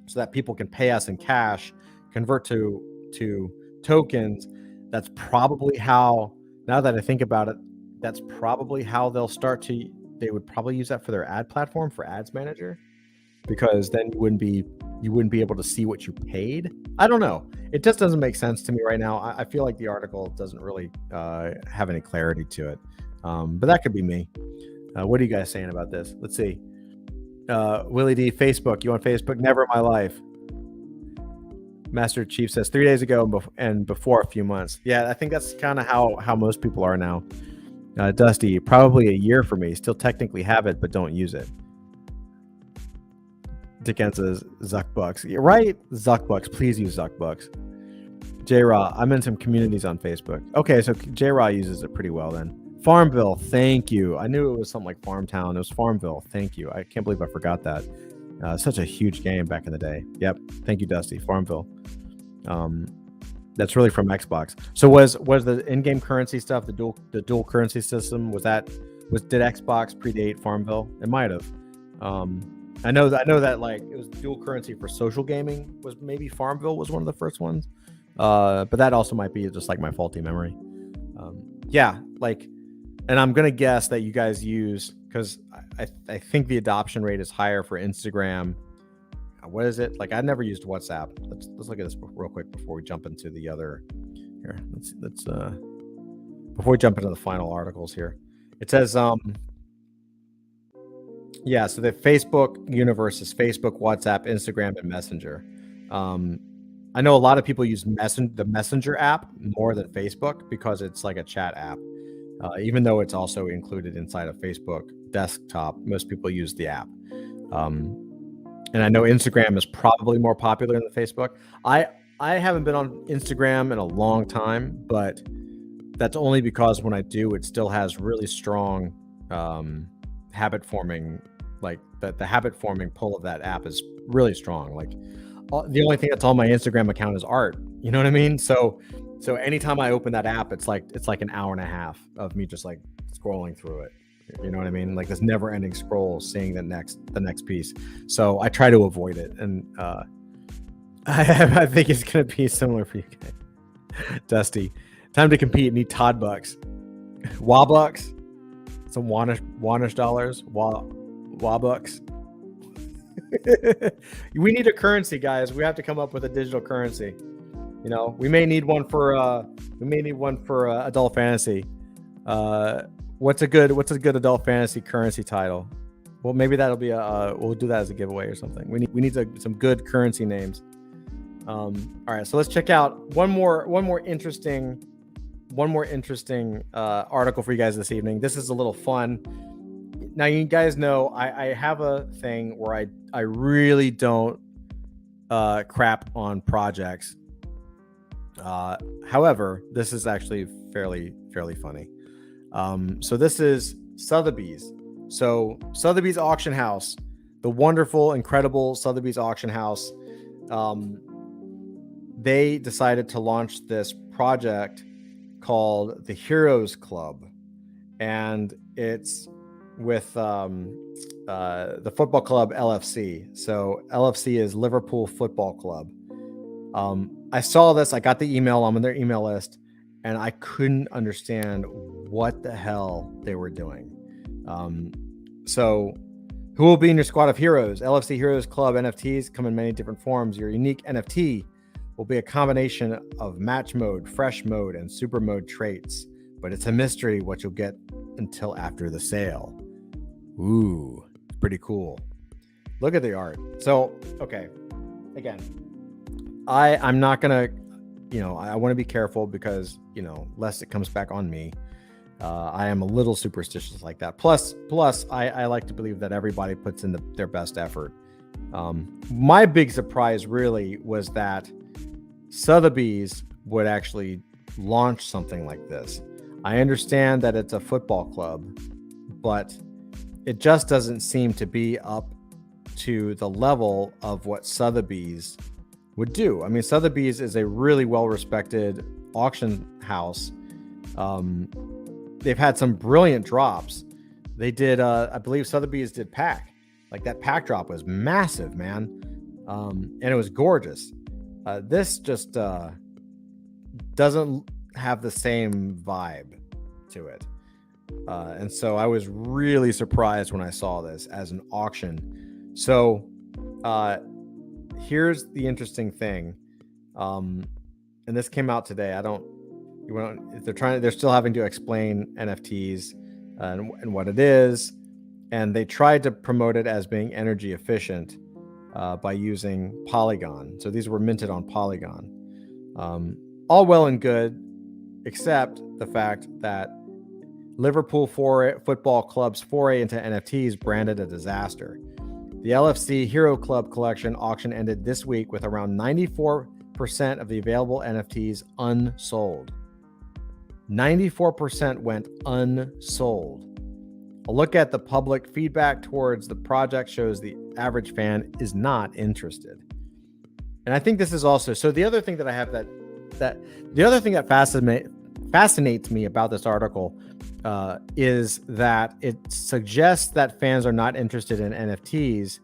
[SPEAKER 1] so that people can pay us in cash, convert to tokens. That's probably how, now that I think about it, that's probably how they would probably use that for their ad platform, for ads manager, because then you wouldn't be able to see what you paid. I don't know. It just doesn't make sense to me right now. I feel like the article doesn't really have any clarity to it. But that could be me. What are you guys saying about this? Let's see. Willie D, Facebook. You on Facebook? Never in my life. Master Chief says 3 days ago and before a few months. Yeah, I think that's kind of how most people are now. Dusty, probably a year for me. Still technically have it, but don't use it. Dickens says Zuckbucks. You're right, Zuckbucks. Please use Zuckbucks. J-Raw, I'm in some communities on Facebook. Okay, so J-Raw uses it pretty well then. Farmville, thank you. I knew it was something like Farmtown. It was Farmville. Thank you. I can't believe I forgot that. Such a huge game back in the day. Yep. Thank you, Dusty. Farmville. That's really from Xbox. So was the in-game currency stuff, the dual currency system, did Xbox predate Farmville? It might have. I know that like it was dual currency for social gaming. Was maybe Farmville was one of the first ones. But that also might be just like my faulty memory. Yeah, like, and I'm gonna guess that you guys use, because I think the adoption rate is higher for Instagram. What is it? Like, I never used WhatsApp. Let's look at this real quick before we jump into the other. Here, let's before we jump into the final articles here. It says yeah, so the Facebook universe is Facebook, WhatsApp, Instagram, and Messenger. I know a lot of people use the Messenger app more than Facebook because it's like a chat app. Even though it's also included inside of Facebook desktop, most people use the app. And I know Instagram is probably more popular than Facebook. I haven't been on Instagram in a long time, but that's only because when I do, it still has really strong habit forming. Like the habit forming pull of that app is really strong. Like the only thing that's on my Instagram account is art. You know what I mean? So anytime I open that app, it's like an hour and a half of me just like scrolling through it. You know what I mean? Like this never ending scroll, seeing the next piece. So I try to avoid it. And I think it's going to be similar for you guys. Dusty, time to compete. Need Todd bucks, Wabucks, some Wanish dollars, Wabucks. We need a currency, guys. We have to come up with a digital currency. You know, we may need one for adult fantasy. What's a good adult fantasy currency title? Well, maybe that'll be we'll do that as a giveaway or something. We need some good currency names. All right, so let's check out one more interesting article for you guys this evening. This is a little fun. Now, you guys know I have a thing where I really don't crap on projects. However, this is actually fairly funny. So this is Sotheby's. So Sotheby's Auction House, the wonderful, incredible Sotheby's Auction House. They decided to launch this project called the Heroes Club, and it's with the football club LFC. So LFC is Liverpool Football Club. I saw this. I got the email. I'm on their email list, and I couldn't understand what the hell they were doing. So who will be in your squad of heroes? LFC Heroes Club NFTs come in many different forms. Your unique NFT will be a combination of match mode, fresh mode, and super mode traits, but it's a mystery what you'll get until after the sale. Ooh, pretty cool. Look at the art. So, okay, again, I'm not gonna, I want to be careful because, lest it comes back on me. I am a little superstitious like that. Plus, I like to believe that everybody puts in their best effort. My big surprise really was that Sotheby's would actually launch something like this. I understand that it's a football club, but it just doesn't seem to be up to the level of what Sotheby's would do. I mean, Sotheby's is a really well-respected auction house. They've had some brilliant drops. They did, I believe Sotheby's did pack. Like that pack drop was massive, man. And it was gorgeous. This just doesn't have the same vibe to it. And so I was really surprised when I saw this as an auction. So here's the interesting thing. And this came out today. They're still having to explain NFTs and what it is. And they tried to promote it as being energy efficient by using Polygon. So these were minted on Polygon. All well and good, except the fact that Liverpool Football Club's foray into NFTs branded a disaster. The LFC Hero Club collection auction ended this week with around 94% of the available NFTs unsold. 94% went unsold. A look at the public feedback towards the project shows the average fan is not interested. And I think this is also, so the other thing that I have the other thing that fascinates me about this article is that it suggests that fans are not interested in NFTs.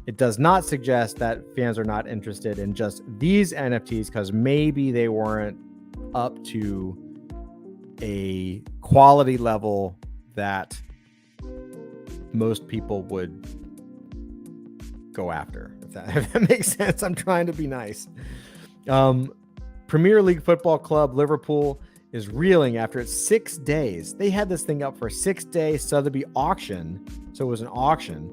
[SPEAKER 1] It does not suggest that fans are not interested in just these NFTs because maybe they weren't up to a quality level that most people would go after, if that makes sense. I'm trying to be nice. Premier League Football Club Liverpool is reeling after its 6 days. They had this thing up for a 6-day Sotheby auction. So it was an auction.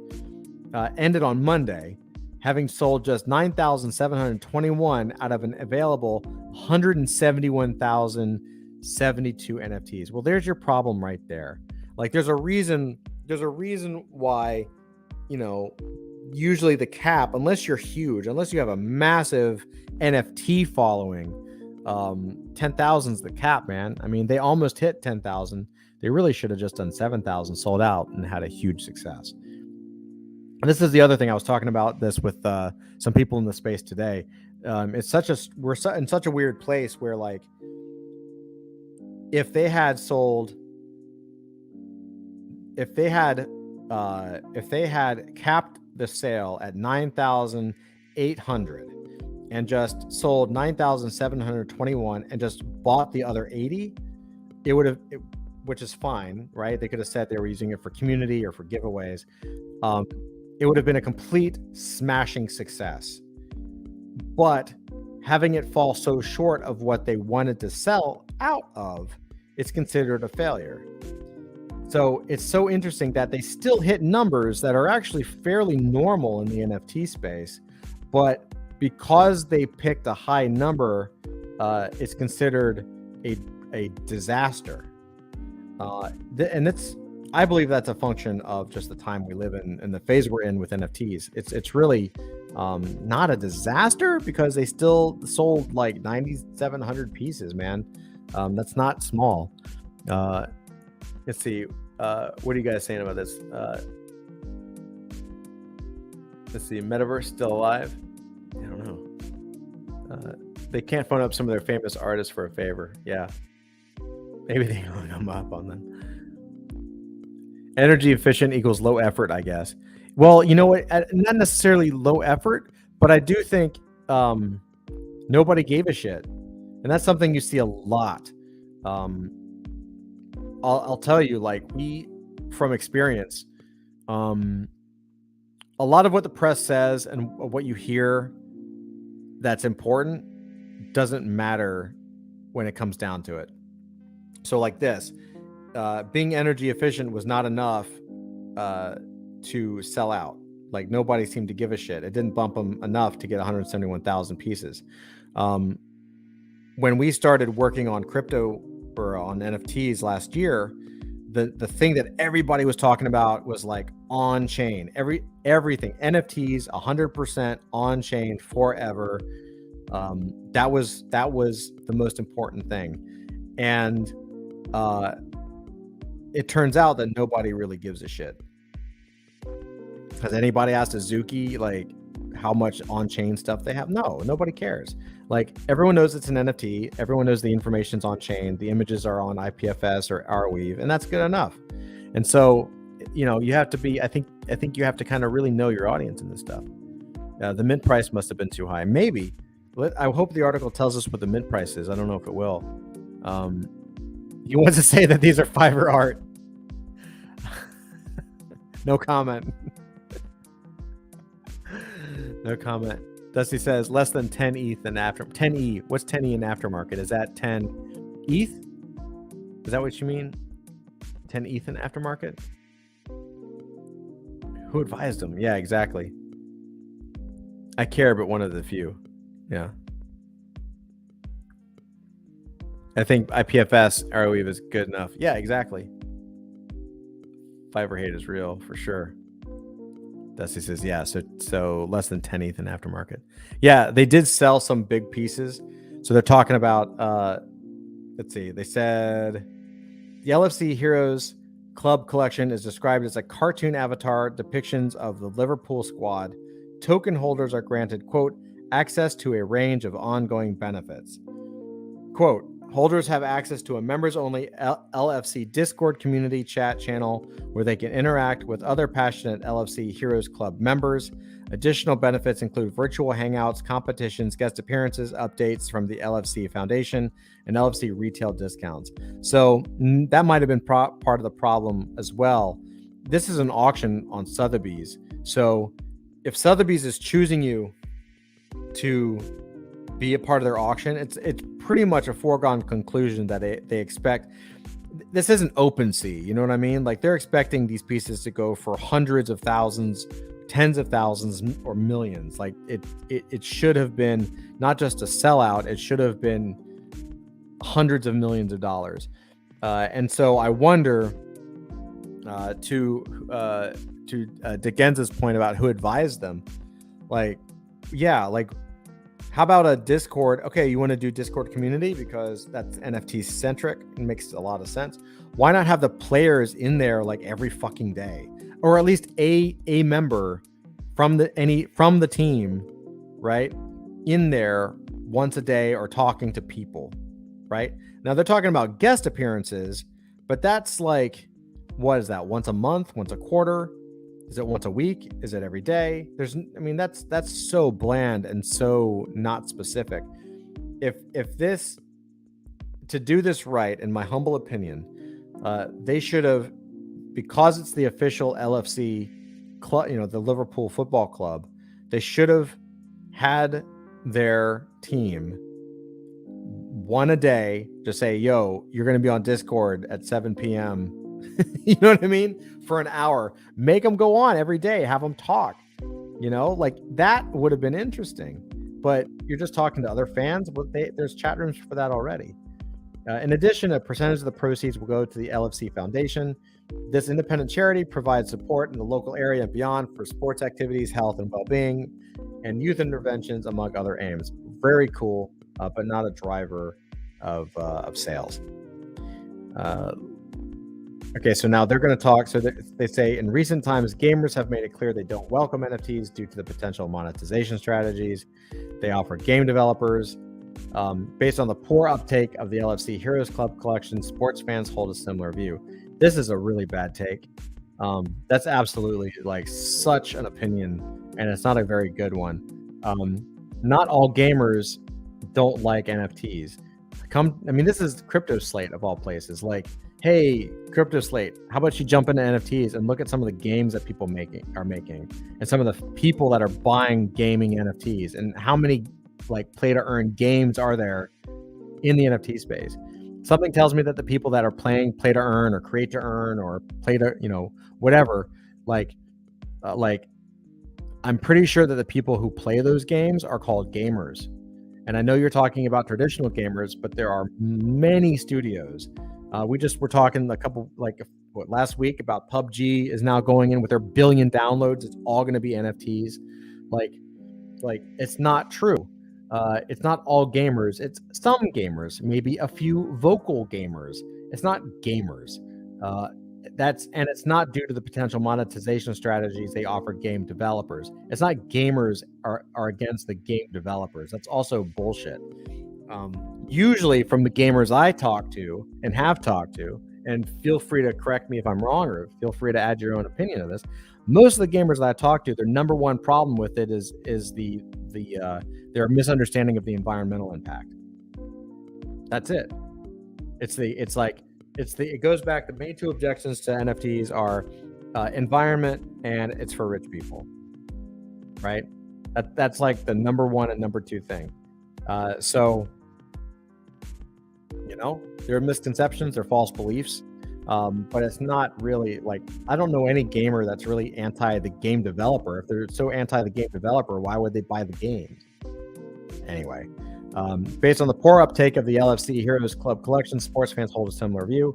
[SPEAKER 1] Ended on Monday, having sold just 9,721 out of an available 171,072 NFTs. Well, there's your problem right there. Like there's a reason why, usually the cap, unless you're huge, unless you have a massive NFT following, 10,000 is the cap, man. I mean, they almost hit 10,000. They really should have just done 7,000, sold out, and had a huge success. And this is the other thing I was talking about this with some people in the space today. We're in such a weird place where, like, if they had capped the sale at 9,800 and just sold 9,721 and just bought the other 80, it would have, which is fine, right? They could have said they were using it for community or for giveaways. It would have been a complete smashing success. But having it fall so short of what they wanted to sell out of, it's considered a failure. So it's so interesting that they still hit numbers that are actually fairly normal in the NFT space, but because they picked a high number, it's considered a disaster. And I believe that's a function of just the time we live in and the phase we're in with NFTs. It's really not a disaster because they still sold like 9,700 pieces, man. That's not small. Let's see. What are you guys saying about this? Let's see. Metaverse still alive? I don't know. They can't phone up some of their famous artists for a favor. Yeah. Maybe they hung them up on them. Energy efficient equals low effort, I guess. Well, you know what? Not necessarily low effort, but I do think nobody gave a shit. And that's something you see a lot. I'll tell you, like, from experience, a lot of what the press says and what you hear that's important doesn't matter when it comes down to it. So like this, being energy efficient was not enough to sell out. Like nobody seemed to give a shit. It didn't bump them enough to get 171,000 pieces. When we started working on crypto or on NFTs last year, the thing that everybody was talking about was like on chain. Everything NFTs 100% on chain forever. That was the most important thing, and it turns out that nobody really gives a shit. Has anybody asked Azuki like how much on-chain stuff they have? No, nobody cares. Like everyone knows it's an NFT. Everyone knows the information's on chain. The images are on IPFS or Arweave, and that's good enough. And so, you have to be. I think you have to kind of really know your audience in this stuff. The mint price must have been too high. Maybe. I hope the article tells us what the mint price is. I don't know if it will. He wants to say that these are Fiverr art. No comment. No comment. Dusty says less than 10 ETH in 10 E. What's 10 E in aftermarket? Is that 10 ETH? Is that what you mean? 10 ETH in aftermarket? Who advised him? Yeah, exactly. I care, but one of the few. Yeah. I think IPFS Arrowweave is good enough. Yeah, exactly. Fiverr hate is real for sure. Dusty says, yeah, so less than 10 ETH in aftermarket. Yeah, they did sell some big pieces. So they're talking about, let's see, they said the LFC Heroes Club collection is described as a cartoon avatar depictions of the Liverpool squad. Token holders are granted, quote, access to a range of ongoing benefits. Quote, holders have access to a members-only LFC Discord community chat channel where they can interact with other passionate LFC Heroes Club members. Additional benefits include virtual hangouts, competitions, guest appearances, updates from the LFC Foundation, and LFC retail discounts. So that might have been part of the problem as well. This is an auction on Sotheby's. So if Sotheby's is choosing you to be a part of their auction, it's pretty much a foregone conclusion that they expect. This isn't OpenSea, you know what I mean? Like they're expecting these pieces to go for hundreds of thousands, tens of thousands, or millions. Like it should have been not just a sellout, it should have been hundreds of millions of dollars. And so I wonder, to Digenz's point about who advised them, like, yeah, like, how about a Discord? Okay, you want to do Discord community because that's NFT centric. It makes a lot of sense. Why not have the players in there like every fucking day, or at least a member from the team, right, in there once a day or talking to people, right? Now they're talking about guest appearances, but that's like, what is that? Once a month? Once a quarter? Is it once a week? Is it every day? That's so bland and so not specific. If this, to do this right, in my humble opinion, they should have, because it's the official LFC club, the Liverpool Football Club, they should have had their team one a day just say, yo, you're going to be on Discord at 7 p.m. You know what I mean? For an hour, make them go on every day, have them talk, like that would have been interesting, but you're just talking to other fans. But there's chat rooms for that already. In addition, a percentage of the proceeds will go to the LFC Foundation. This independent charity provides support in the local area and beyond for sports activities, health and well-being, and youth interventions, among other aims. Very cool, but not a driver of sales. Okay, so now they're going to talk. So they say, in recent times, gamers have made it clear they don't welcome NFTs due to the potential monetization strategies they offer game developers. Based on the poor uptake of the LFC Heroes Club collection, sports fans hold a similar view. This is a really bad take. That's absolutely like such an opinion, and it's not a very good one. Not all gamers don't like NFTs. This is Crypto Slate of all places. Like, hey, Crypto Slate, how about you jump into NFTs and look at some of the games that people are making, and some of the people that are buying gaming NFTs, and how many like play to earn games are there in the NFT space? Something tells me that the people that are playing play to earn or create to earn or play to, whatever, like I'm pretty sure that the people who play those games are called gamers. And I know you're talking about traditional gamers, but there are many studios. We're talking last week about PUBG is now going in with their billion downloads. It's all going to be NFTs. Like it's not true. It's not all gamers. It's some gamers, maybe a few vocal gamers. It's not gamers. It's not due to the potential monetization strategies they offer game developers. It's not gamers are against the game developers. That's also bullshit. Usually from the gamers I talk to and have talked to, and feel free to correct me if I'm wrong, or feel free to add your own opinion of this. Most of the gamers that I talk to, their number one problem with it is their misunderstanding of the environmental impact. That's it. It goes back. The main two objections to NFTs are environment, and it's for rich people, right? That's like the number one and number two thing. There are misconceptions, there are false beliefs, but it's not really like, I don't know any gamer that's really anti the game developer. If they're so anti the game developer, why would they buy the games? Anyway, based on the poor uptake of the LFC Heroes Club collection, sports fans hold a similar view.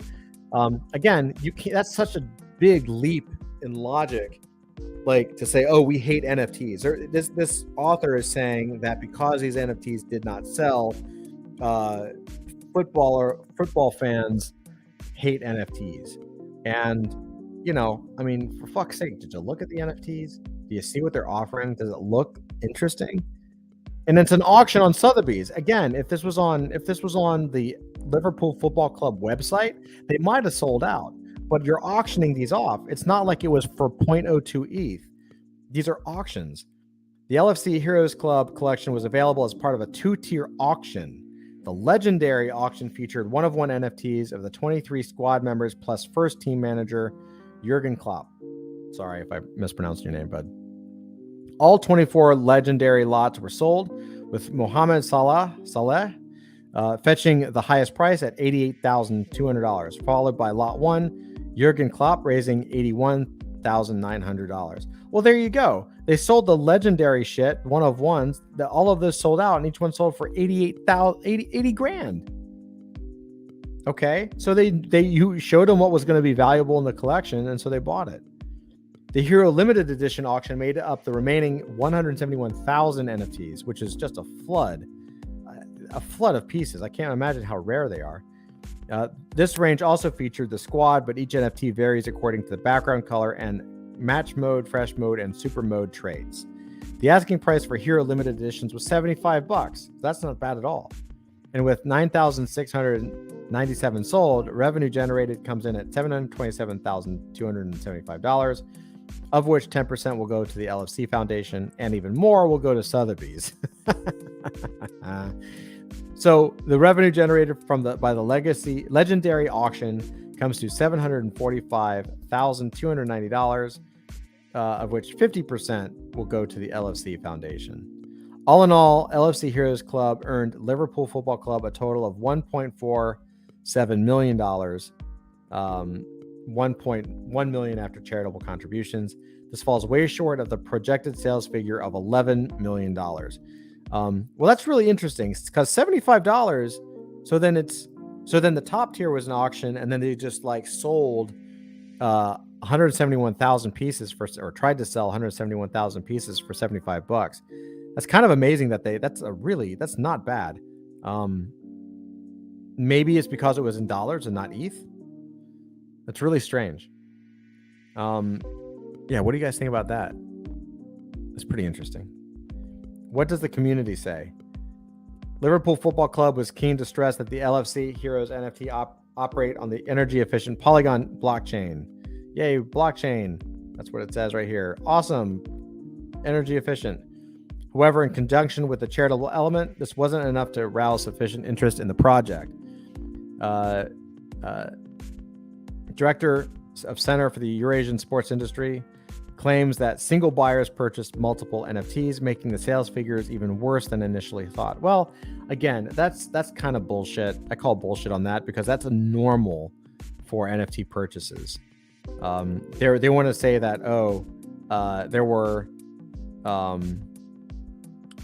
[SPEAKER 1] Again, that's such a big leap in logic, like to say, oh, we hate NFTs. This author is saying that because these NFTs did not sell, football fans hate NFTs. And for fuck's sake, did you look at the NFTs? Do you see what they're offering? Does it look interesting? And it's an auction on Sotheby's. Again, if this was on the Liverpool Football Club website, they might have sold out. But you're auctioning these off. It's not like it was for 0.02 ETH. These are auctions. The LFC Heroes Club collection was available as part of a 2-tier auction. The legendary auction featured one-of-one NFTs of the 23 squad members plus first team manager Jurgen Klopp. Sorry if I mispronounced your name, bud. All 24 legendary lots were sold, with Mohamed Saleh fetching the highest price at $88,200, followed by lot 1, Jurgen Klopp raising $81,900. Well, there you go. They sold the legendary shit, one of ones. All of those sold out, and each one sold for $80 grand. Okay, so you showed them what was going to be valuable in the collection, and so they bought it. The Hero Limited Edition auction made up the remaining 171,000 NFTs, which is just a flood of pieces. I can't imagine how rare they are. This range also featured the squad, but each NFT varies according to the background color and match mode, fresh mode, and super mode traits. The asking price for Hero Limited Editions was $75. That's not bad at all. And with 9,697 sold, revenue generated comes in at $727,275, of which 10% will go to the LFC Foundation, and even more will go to Sotheby's. So the revenue generated by the legendary auction comes to $745,290, of which 50% will go to the LFC Foundation. All in all, LFC Heroes Club earned Liverpool Football Club a total of $1.47 million, $1.1 million after charitable contributions. This falls way short of the projected sales figure of $11 million. Well, that's really interesting because $75. So then the top tier was an auction, and then they just sold 171,000 pieces or tried to sell 171,000 pieces for $75. That's kind of amazing that's not bad. Maybe it's because it was in dollars and not ETH. That's really strange. Yeah, what do you guys think about that? It's pretty interesting. What does the community say? Liverpool Football Club was keen to stress that the LFC Heroes NFT operate on the energy-efficient Polygon blockchain. Yay, blockchain. That's what it says right here. Awesome. Energy efficient. However, in conjunction with the charitable element, this wasn't enough to arouse sufficient interest in the project. Director of Center for the Eurasian Sports Industry, claims that single buyers purchased multiple NFTs, making the sales figures even worse than initially thought. Well, again, that's kind of bullshit. I call bullshit on that because that's a normal for NFT purchases. They want to say that there were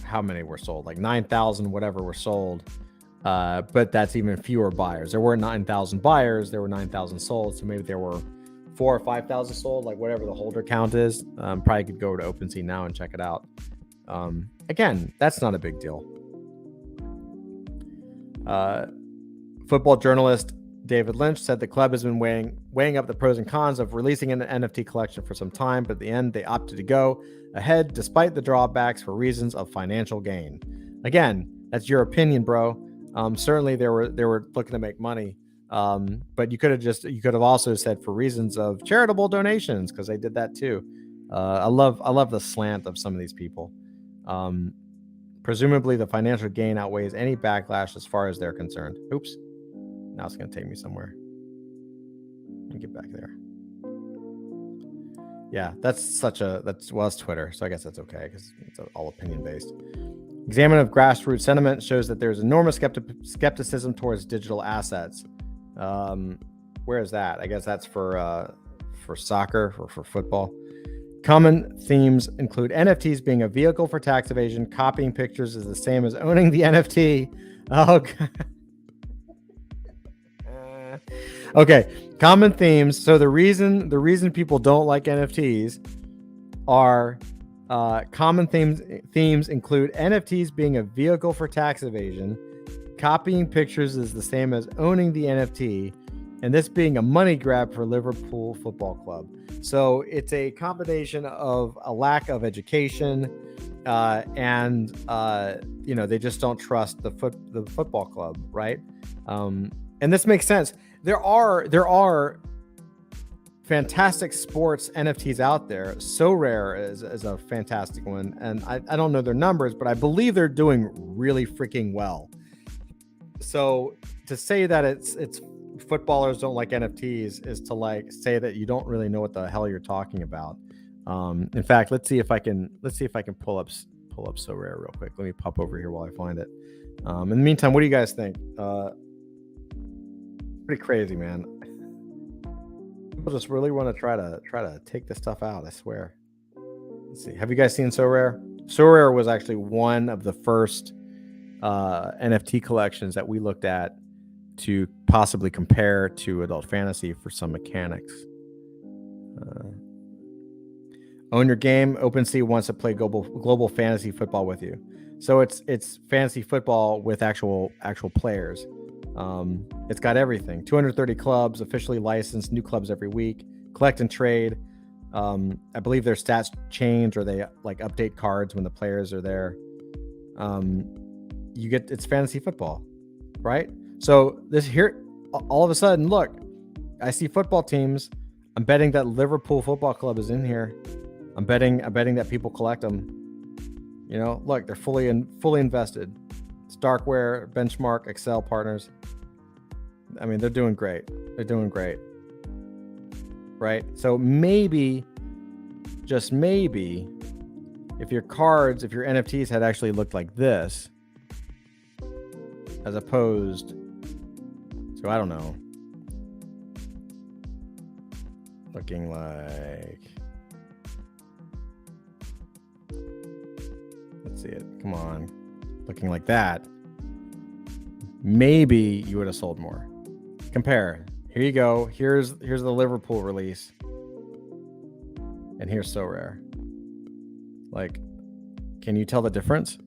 [SPEAKER 1] how many were sold? Like 9,000 whatever were sold. But that's even fewer buyers. There were 9,000 buyers. There were 9,000 sold. So maybe there were 4,000 or 5,000 sold, like whatever the holder count is. Probably could go to OpenSea now and check it out. Again, that's not a big deal. Football journalist David Lynch said the club has been weighing up the pros and cons of releasing an NFT collection for some time, but at the end they opted to go ahead despite the drawbacks for reasons of financial gain. Again, that's your opinion, bro. Certainly they were looking to make money, but you could have also said for reasons of charitable donations, because they did that too. I love the slant of some of these people. Presumably the financial gain outweighs any backlash as far as they're concerned. Oops. Now it's going to take me somewhere. Let me get back there. Yeah, that's Twitter, so I guess that's okay because it's all opinion based. Examine of grassroots sentiment shows that there's enormous skepticism towards digital assets. Where is that? I guess that's for soccer or for football. Common themes include NFTs being a vehicle for tax evasion. Copying pictures is the same as owning the NFT. Oh, God. Okay, common themes. So the reason people don't like NFTs are common themes include NFTs being a vehicle for tax evasion, copying pictures is the same as owning the NFT, and this being a money grab for Liverpool Football Club. So it's a combination of a lack of education and they just don't trust the football club, right? And this makes sense. There are fantastic sports NFTs out there. So Rare is a fantastic one, and I don't know their numbers, but I believe they're doing really freaking well. So to say that it's footballers don't like NFTs is to like say that you don't really know what the hell you're talking about. In fact, let's see if I can pull up So Rare real quick. Let me pop over here while I find it. In the meantime, what do you guys think? Pretty crazy, man. People just really want to try to take this stuff out, I swear. Let's see. Have you guys seen So Rare? So Rare was actually one of the first NFT collections that we looked at to possibly compare to Adult Fantasy for some mechanics. Own your game. OpenSea wants to play global fantasy football with you. So it's fantasy football with actual players. It's got everything. 230 clubs, officially licensed, new clubs every week. Collect and trade. I believe their stats change or they like update cards when the players are there. It's fantasy football, right? So this here, all of a sudden, look, I see football teams. I'm betting that Liverpool Football Club is in here. I'm betting that people collect them. Look, they're fully invested. It's Darkware, Benchmark, Excel partners. I mean, they're doing great. Right? So maybe, just maybe, if your NFTs had actually looked like this, as opposed to, I don't know, looking like, let's see it. Come on. Looking like that, maybe you would have sold more. Compare. Here you go. Here's the Liverpool release, and here's So Rare. Like, can you tell the difference?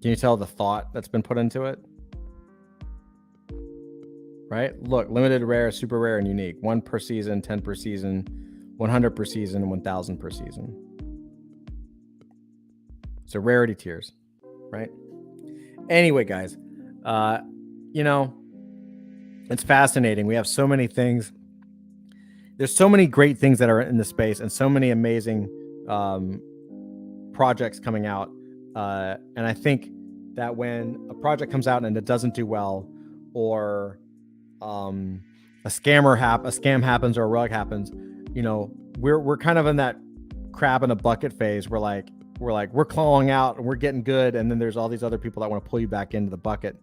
[SPEAKER 1] Can you tell the thought that's been put into it? Right? Look, limited, rare, super rare, and unique. 1 per season, 10 per season, 100 per season, and 1,000 per season. So rarity tiers. Right? Anyway, guys, it's fascinating. We have so many things. There's so many great things that are in the space and so many amazing projects coming out. And I think that when a project comes out and it doesn't do well, or a scam happens or a rug happens, we're kind of in that crab in a bucket phase. We're clawing out and we're getting good, and then there's all these other people that want to pull you back into the bucket,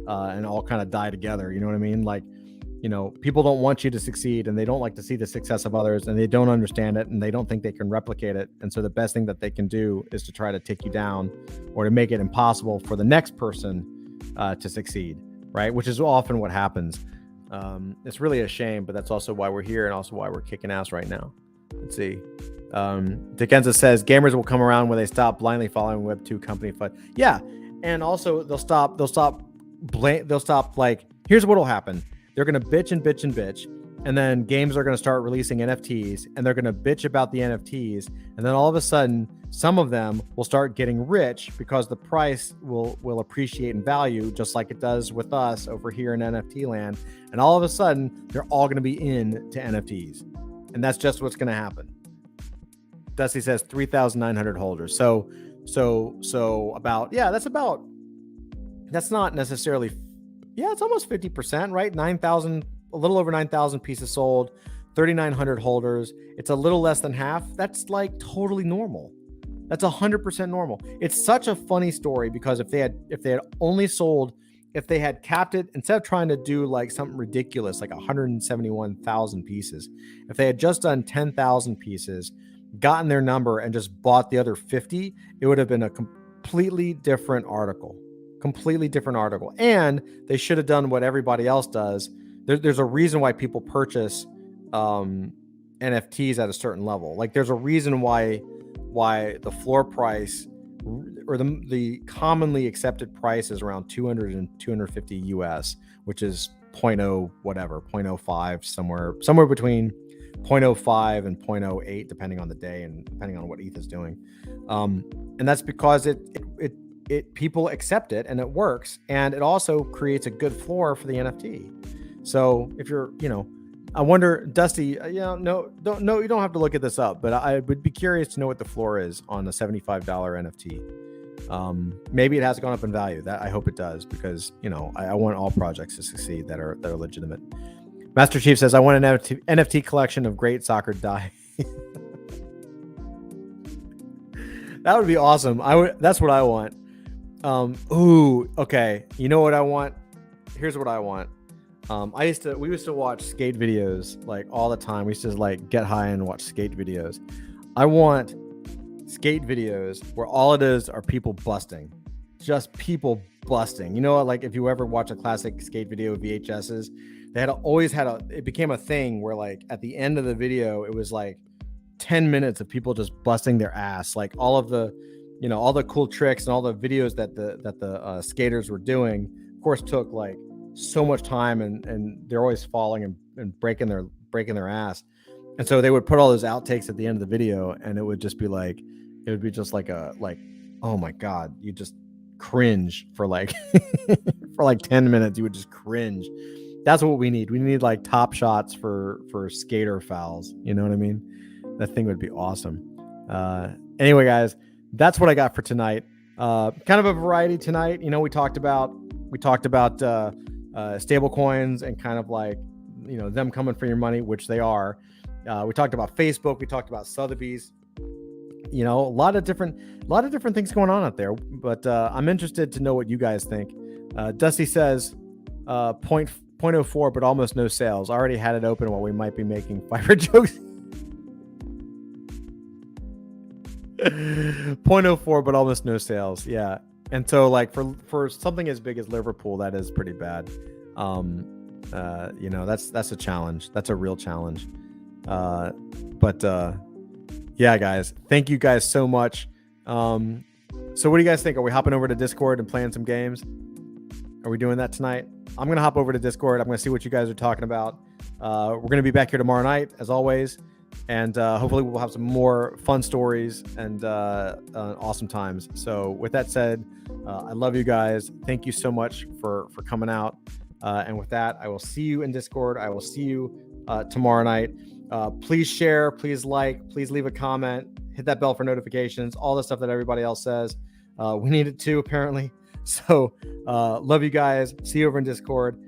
[SPEAKER 1] and all kind of die together. You know what I mean? Like, people don't want you to succeed, and they don't like to see the success of others, and they don't understand it, and they don't think they can replicate it. And so the best thing that they can do is to try to take you down, or to make it impossible for the next person to succeed, right? Which is often what happens. It's really a shame, but that's also why we're here, and also why we're kicking ass right now. Let's see. Dickenza says gamers will come around when they stop blindly following Web2 company FUD. Yeah, and also they'll stop. Like, here's what'll happen. They're gonna bitch and bitch and bitch, and then games are gonna start releasing NFTs, and they're gonna bitch about the NFTs, and then all of a sudden, some of them will start getting rich because the price will appreciate in value, just like it does with us over here in NFT land. And all of a sudden, they're all gonna be into NFTs, and that's just what's gonna happen. Dusty says 3,900 holders. So about, that's not necessarily, it's almost 50%, right? 9,000, a little over 9,000 pieces sold, 3,900 holders. It's a little less than half. That's like totally normal. That's 100% normal. It's such a funny story, because if they had only sold, if they had capped it, instead of trying to do like something ridiculous, like 171,000 pieces, if they had just done 10,000 pieces, gotten their number, and just bought the other 50, it would have been a completely different article. And they should have done what everybody else does. There's a reason why people purchase NFTs at a certain level. Like, there's a reason why the floor price, or the commonly accepted price, is around 200 and 250 US, which is 0.05, somewhere between 0.05 and 0.08, depending on the day and depending on what ETH is doing. And that's because it people accept it, and it works, and it also creates a good floor for the NFT. So if you're, I wonder, Dusty, you don't have to look at this up, but I would be curious to know what the floor is on a $75 NFT. Maybe it has gone up in value. That I hope it does, because I want all projects to succeed that are legitimate. Master Chief says, I want an NFT collection of great soccer die. That would be awesome. That's what I want. Okay. You know what I want? Here's what I want. We used to watch skate videos like all the time. We used to like get high and watch skate videos. I want skate videos where all it is are people busting. Just people busting. Like if you ever watch a classic skate video, VHSs, it became a thing where like at the end of the video, it was like 10 minutes of people just busting their ass. Like all of the, all the cool tricks and all the videos that the skaters were doing, of course, took like so much time, and they're always falling and breaking their ass. And so they would put all those outtakes at the end of the video, and it would just be like, oh my God, you just cringe for like, for like 10 minutes, you would just cringe. That's what we need. We need like top shots for skater fouls. You know what I mean? That thing would be awesome. Anyway, guys, that's what I got for tonight. Kind of a variety tonight. We talked about stable coins and kind of like, them coming for your money, which they are. We talked about Facebook. We talked about Sotheby's. A lot of different things going on out there. But I'm interested to know what you guys think. Dusty says 0.04, but almost no sales. I already had it open while we might be making Fiverr jokes. 0.04, but almost no sales. Yeah. And so like for something as big as Liverpool, that is pretty bad. That's a challenge. That's a real challenge. Yeah, guys, thank you guys so much. So what do you guys think? Are we hopping over to Discord and playing some games? Are we doing that tonight? I'm going to hop over to Discord. I'm going to see what you guys are talking about. We're going to be back here tomorrow night, as always. And hopefully we'll have some more fun stories and awesome times. So with that said, I love you guys. Thank you so much for coming out. And with that, I will see you in Discord. I will see you tomorrow night. Please share, please like, please leave a comment, hit that bell for notifications, all the stuff that everybody else says. We need it too, apparently. So love you guys. See you over in Discord.